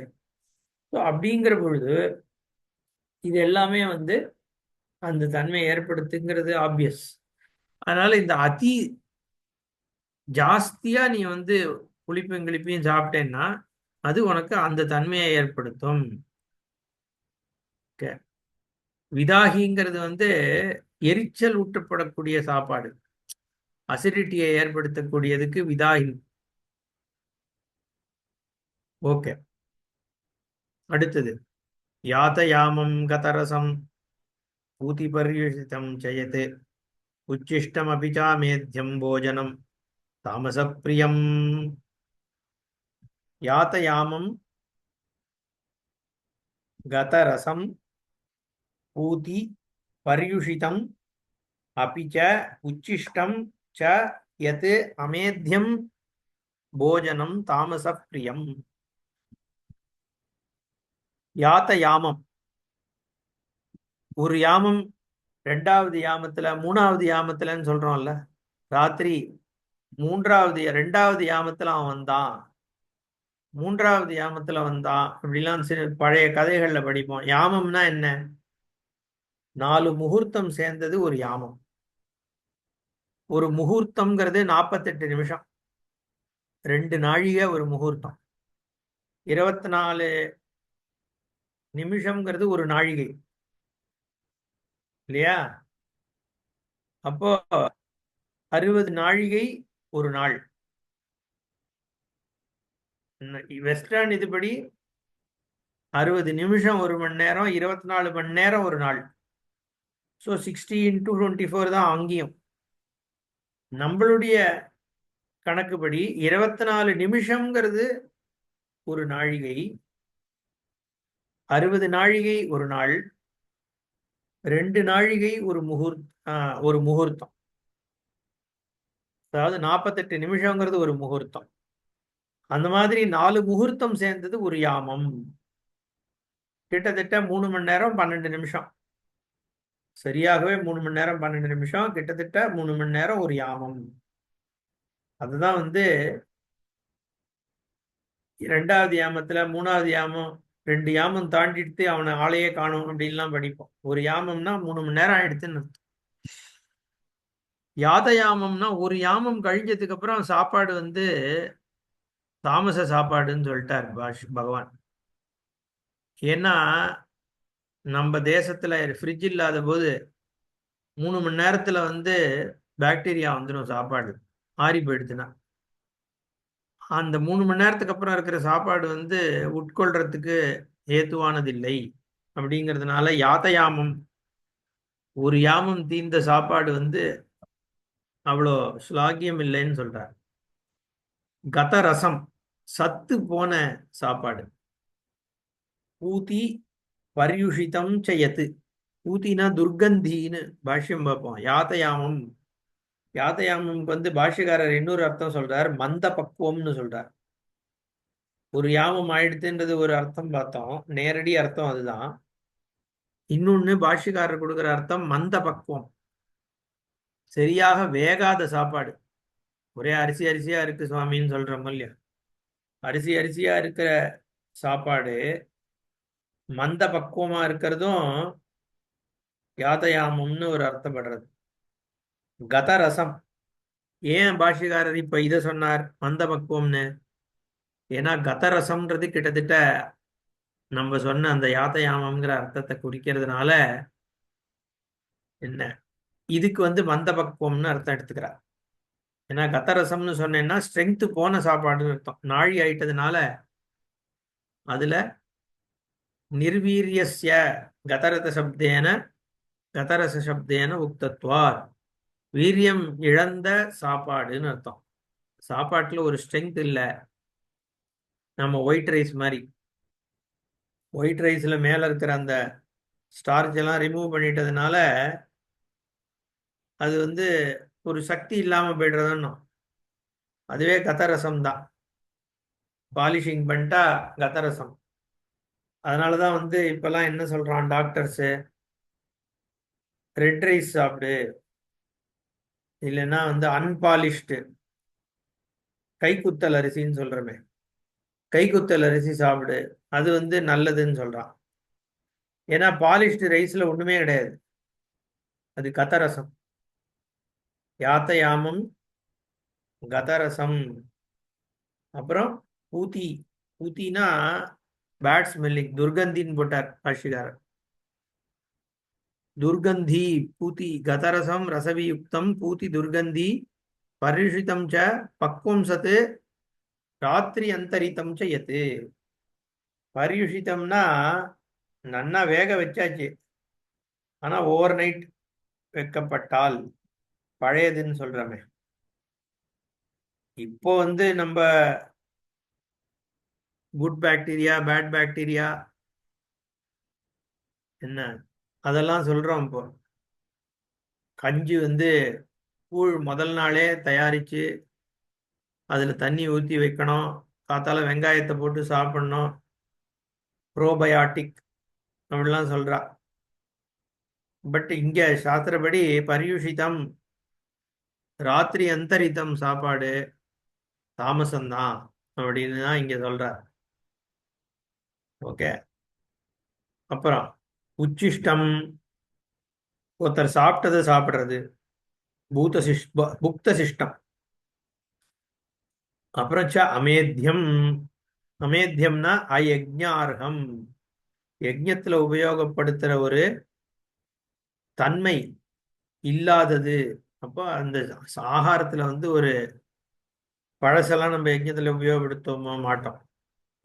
ஸோ அப்படிங்கிற பொழுது இது எல்லாமே வந்து அந்த தன்மையை ஏற்படுத்துங்கிறது ஆப்வியஸ். அதனால இந்த அதி ஜாஸ்தியா நீ வந்து புளிப்பும் கிளிப்பையும் சாப்பிட்டேன்னா அது உனக்கு அந்த தன்மையை ஏற்படுத்தும். விதாகிங்கிறது வந்து எரிச்சல் ஊட்டப்படக்கூடிய சாப்பாடு, அசிடிட்டியை ஏற்படுத்தக்கூடியதுக்கு விதாகி. ஓகே, அடுத்தது யாத்தயாமம் கதரசம் பூதி பர்யுஷிதம் ஜெயத் உச்சிஷ்டம் அபிச்சாமேத்யம் போஜனம் தாமசப்பிரியம். யாத்தயாமம் கதரசம் பூதி பர்யுஷிதம் அபிச்ச உச்சிஷ்டம் ச யத் அமேத்யம் போஜனம் தாமசப்பிரியம். யாத்த யாமம், ஒரு யாமம், ரெண்டாவது யாமத்துல, மூணாவது யாமத்துலன்னு சொல்றோம்ல. ராத்திரி ரெண்டாவது யாமத்துல அவன் வந்தான், மூன்றாவது யாமத்துல வந்தான், இப்படிலாம் சில பழைய கதைகள்ல படிப்போம். யாமம்னா என்ன? 4 முகூர்த்தம் சேர்ந்தது ஒரு யாமம். ஒரு முகூர்த்தம்ங்கிறது 48 நிமிஷம், 2 நாழிகை ஒரு முகூர்த்தம். 24 நிமிஷம்ங்கிறது ஒரு நாழிகை இல்லையா? அப்போ 60 நாழிகை ஒரு நாள். வெஸ்டர்ன் இதுபடி 60 நிமிஷம் ஒரு மணி நேரம், 24 மணி நேரம் ஒரு நாள். ஸோ 60 × 24 தான் அங்கேயும். நம்மளுடைய கணக்குப்படி 24 நிமிஷம்ங்கிறது ஒரு நாழிகை, 60 நாழிகை ஒரு நாள், 2 நாழிகை ஒரு முகூர்த்தம். அதாவது 48 நிமிஷங்கிறது ஒரு முகூர்த்தம். அந்த மாதிரி 4 முகூர்த்தம் சேர்ந்தது ஒரு யாமம். கிட்டத்தட்ட 3 மணி நேரம் 12 நிமிஷம். சரியாகவே 3 மணி நேரம் 12 நிமிஷம், கிட்டத்தட்ட 3 மணி நேரம் ஒரு யாமம். அதுதான் வந்து 2வது யாமத்துல, 3வது யாமம், 2 யாமம் தாண்டிட்டு அவனை ஆளையே காணும் அப்படின்லாம் படிப்போம். ஒரு யாமம்னா 3 மணி நேரம் ஆயிடுத்துன்னு. யாத யாமம்னா ஒரு யாமம் கழிஞ்சதுக்கு அப்புறம் சாப்பாடு வந்து தாமச சாப்பாடுன்னு சொல்லிட்டார் பகவான். ஏன்னா நம்ம தேசத்துல ஃப்ரிட்ஜ் இல்லாத போது 3 மணி நேரத்துல வந்து பாக்டீரியா வந்துடும் சாப்பாடு ஆறி போயிடுச்சுன்னா. அந்த 3 மணி நேரத்துக்கு அப்புறம் இருக்கிற சாப்பாடு வந்து உட்கொள்றதுக்கு ஏதுவானதில்லை. அப்படிங்கிறதுனால யாத்தயாமம், ஒரு யாமம் தீர்ந்த சாப்பாடு வந்து அவ்வளோ ஸ்லாகியம் இல்லைன்னு சொல்றார். கத ரசம், சத்து போன சாப்பாடு. பூதி பர்யுஷிதம் செய்யத்து, பூத்தினா துர்கந்தின்னு பாஷ்யம் பார்ப்போம். யாத்தயாமம், யாத்தயாமம்க்கு வந்து பாஷ்யக்காரர் இன்னொரு அர்த்தம் சொல்றார், மந்த பக்குவம்னு சொல்றார். ஒரு யாமம் ஆயிடுத்துன்றது ஒரு அர்த்தம் பார்த்தோம், நேரடி அர்த்தம் அதுதான். இன்னொன்னு பாஷ்யக்காரர் கொடுக்குற அர்த்தம் மந்த பக்குவம். சரியாக வேகாத சாப்பாடு. ஒரே அரிசி அரிசியா இருக்கு சுவாமின்னு சொல்றோம் இல்லையா? அரிசி அரிசியா இருக்கிற சாப்பாடு மந்த பக்குவமா இருக்கிறதும் யாதயாமம்னு ஒரு அர்த்தப்படுறது. கத ரசம். ஏன் பாஷ்யக்காரர் இப்ப இதை சொன்னார் மந்த பக்குவம்னு? ஏன்னா கத ரசம்ன்றது கிட்டத்தட்ட நம்ம சொன்ன அந்த யாத்தயாமம்ங்கிற அர்த்தத்தை குறிக்கிறதுனால என்ன இதுக்கு மந்த பக்குவம்னு அர்த்தம் எடுத்துக்கிறார். ஏன்னா கத்தரசம்னு சொன்னேன்னா ஸ்ட்ரென்த் போன சாப்பாடுன்னு அர்த்தம். நாழி ஆயிட்டதுனால அதுல நிர்வீரியஸ்ய கதரத சப்தேன கதரச சப்தேன உக்தத்வார், வீரியம் இழந்த சாப்பாடுன்னு அர்த்தம். சாப்பாட்டுல ஒரு ஸ்ட்ரென்த் இல்லை. நம்ம ஒயிட் ரைஸ் மாதிரி, ஒயிட் ரைஸ்ல மேல இருக்கிற அந்த ஸ்டார்ச் எல்லாம் ரிமூவ் பண்ணிட்டதுனால அது ஒரு சக்தி இல்லாம போயிடுறதுன்னு. அதுவே கதரசம் தான். பாலிஷிங் பண்ணிட்டா கதரசம். அதனாலதான் இப்பெல்லாம் என்ன சொல்றான் டாக்டர்ஸ், ரெட் ரைஸ் சாப்பிடு, இல்லைன்னா அன்பாலிஷ்டு கைக்குத்தல் அரிசின்னு சொல்றமே, கைக்குத்தல் அரிசி சாப்பிடு, அது நல்லதுன்னு சொல்றான். ஏன்னா பாலிஷ்டு ரைஸ்ல ஒண்ணுமே கிடையாது, அது கதரசம். யாத்தயாமம் கதரசம். அப்புறம் பூத்தி. பூத்தினா பேட் ஸ்மெல்லிங், துர்கந்தின்னு போட்டார் பாஷிகாரர். துர்கந்தி பூத்தி கதரசம் ரசவியுக்தம் பூத்தி துர்கந்தி பரிஷிதம் ச பக்வம் சத்து ராத்திரி அந்தரித்தம் ச எத்து. பரியுஷிதம்னா நன்னா வேக வச்சாச்சு, ஆனா ஓவர் நைட் வைக்கப்பட்டால் பழையதுன்னு சொல்றமே. இப்போ நம்ம குட் பாக்டீரியா பேட் பாக்டீரியா என்ன அதெல்லாம் சொல்றோம். இப்போ கஞ்சி கூழ் முதல் நாளே தயாரிச்சு அதுல தண்ணி ஊற்றி வைக்கணும், காத்தால வெங்காயத்தை போட்டு சாப்பிடணும், ப்ரோபயாட்டிக் அப்படிலாம் சொல்றா. பட் இங்க சாஸ்திரப்படி பரியுஷிதம் ராத்திரி அந்தரித்தம் சாப்பாடு தாமசம்தான் அப்படின்னு தான் இங்க சொல்றார். ஓகே. அப்புறம் உச்சிஷ்டம், ஒருத்தர் சாப்பிட்டதை சாப்பிடுறது, புக்த சிஷ்டம். அப்புறம் அமேத்தியம். அமேத்தியம்னா அயஜ்ஞார்ஹம், யஜ்ஞத்துல உபயோகப்படுத்துற ஒரு தன்மை இல்லாதது. அப்போ அந்த ஆகாரத்துல ஒரு பழசெல்லாம் நம்ம யஜ்ஞத்துல உபயோகப்படுத்த மாட்டோம்.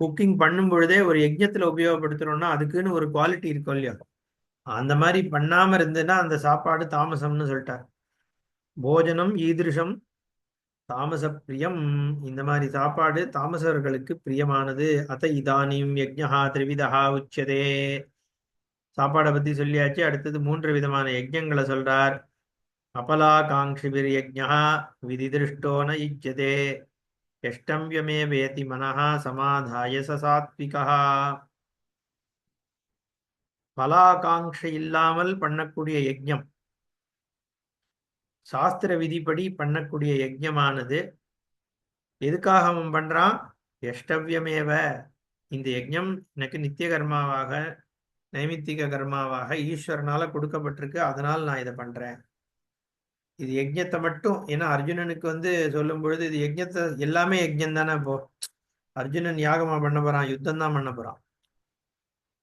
குக்கிங் பண்ணும் பொழுதே ஒரு யஜ்ஞத்துல உபயோகப்படுத்துறோம்னா அதுக்குன்னு ஒரு குவாலிட்டி இருக்கும் இல்லையா? அந்த மாதிரி பண்ணாம இருந்ததுன்னா அந்த சாப்பாடு தாமசம்னு சொல்லிட்டார். போஜனம் ஈதிருஷம் தாமச பிரியம். இந்த மாதிரி சாப்பாடு தாமசர்களுக்கு பிரியமானது. அத இதானியும் யஜ்ஞா திரிவிதா உச்சதே. சாப்பாடை பத்தி சொல்லியாச்சு. அடுத்தது 3 விதமான யஜ்ஞங்களை சொல்றார். அபலாகாங்ஷிபிர் யஜ்ஞா விதி திருஷ்டோ ந யுஜ்யதே யஷ்டம்யமே வேதி மனஹா சமாதாய சாத்விகா. பலாகாங்ஷை இல்லாமல் பண்ணக்கூடிய யஜ்ஞம், சாஸ்திர விதிப்படி பண்ணக்கூடிய யஜ்ஞமானது எதுக்காக அவன் பண்றான்? எஷ்டவியமேவ, இந்த யஜ்ஞம் எனக்கு நித்திய கர்மாவாக நைமித்திக கர்மாவாக ஈஸ்வரனால கொடுக்கப்பட்டிருக்கு, அதனால் நான் இதை பண்றேன். இது யஜ்ஞத்தை மட்டும். ஏன்னா அர்ஜுனனுக்கு சொல்லும் பொழுது இது யஜ்ஞத்தை எல்லாமே யஜ்ஞம் தானே. இப்போ அர்ஜுனன் யாகமா பண்ண போறான், யுத்தம் தான் பண்ண போறான்.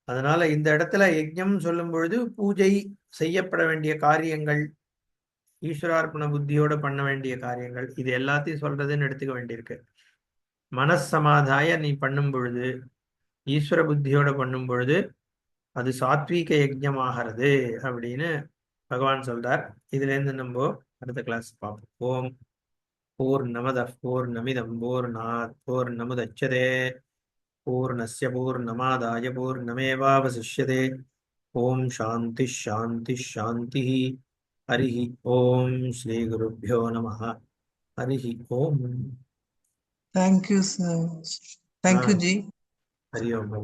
அதனால இந்த இடத்துல யஜ்ஞம் சொல்லும் பொழுது பூஜை செய்யப்பட வேண்டிய காரியங்கள், ஈஸ்வரார்ப்பண புத்தியோட பண்ண வேண்டிய காரியங்கள், இது எல்லாத்தையும் சொல்றதுன்னு எடுத்துக்க வேண்டியிருக்கு. மனசமாதாய நீ பண்ணும் பொழுது, ஈஸ்வர புத்தியோட பண்ணும் பொழுது அது சாத்வீக யஜ்ஞமாகிறது அப்படின்னு பகவான் சொல்றார். இதுல இருந்து நம்ம அடுத்த கிளாஸ் பார்ப்போம். ஓம் பூர்ணமத பூர்ணமிதம் பூர்ணாத் பூர்ணமுதச்யதே பூர்ணஸ்ய பூர்ணமாதாய பூர்ணமேவாவசிஷ்யதே. ஓம் சாந்தி ஷாந்தி ஷாந்தி. ஹரிஹி ஓம் ஸ்ரீ குருभ्यो நமः. ஹரிஹி ஓம். Thank you, sir. Thank you, Ji. Hari Om.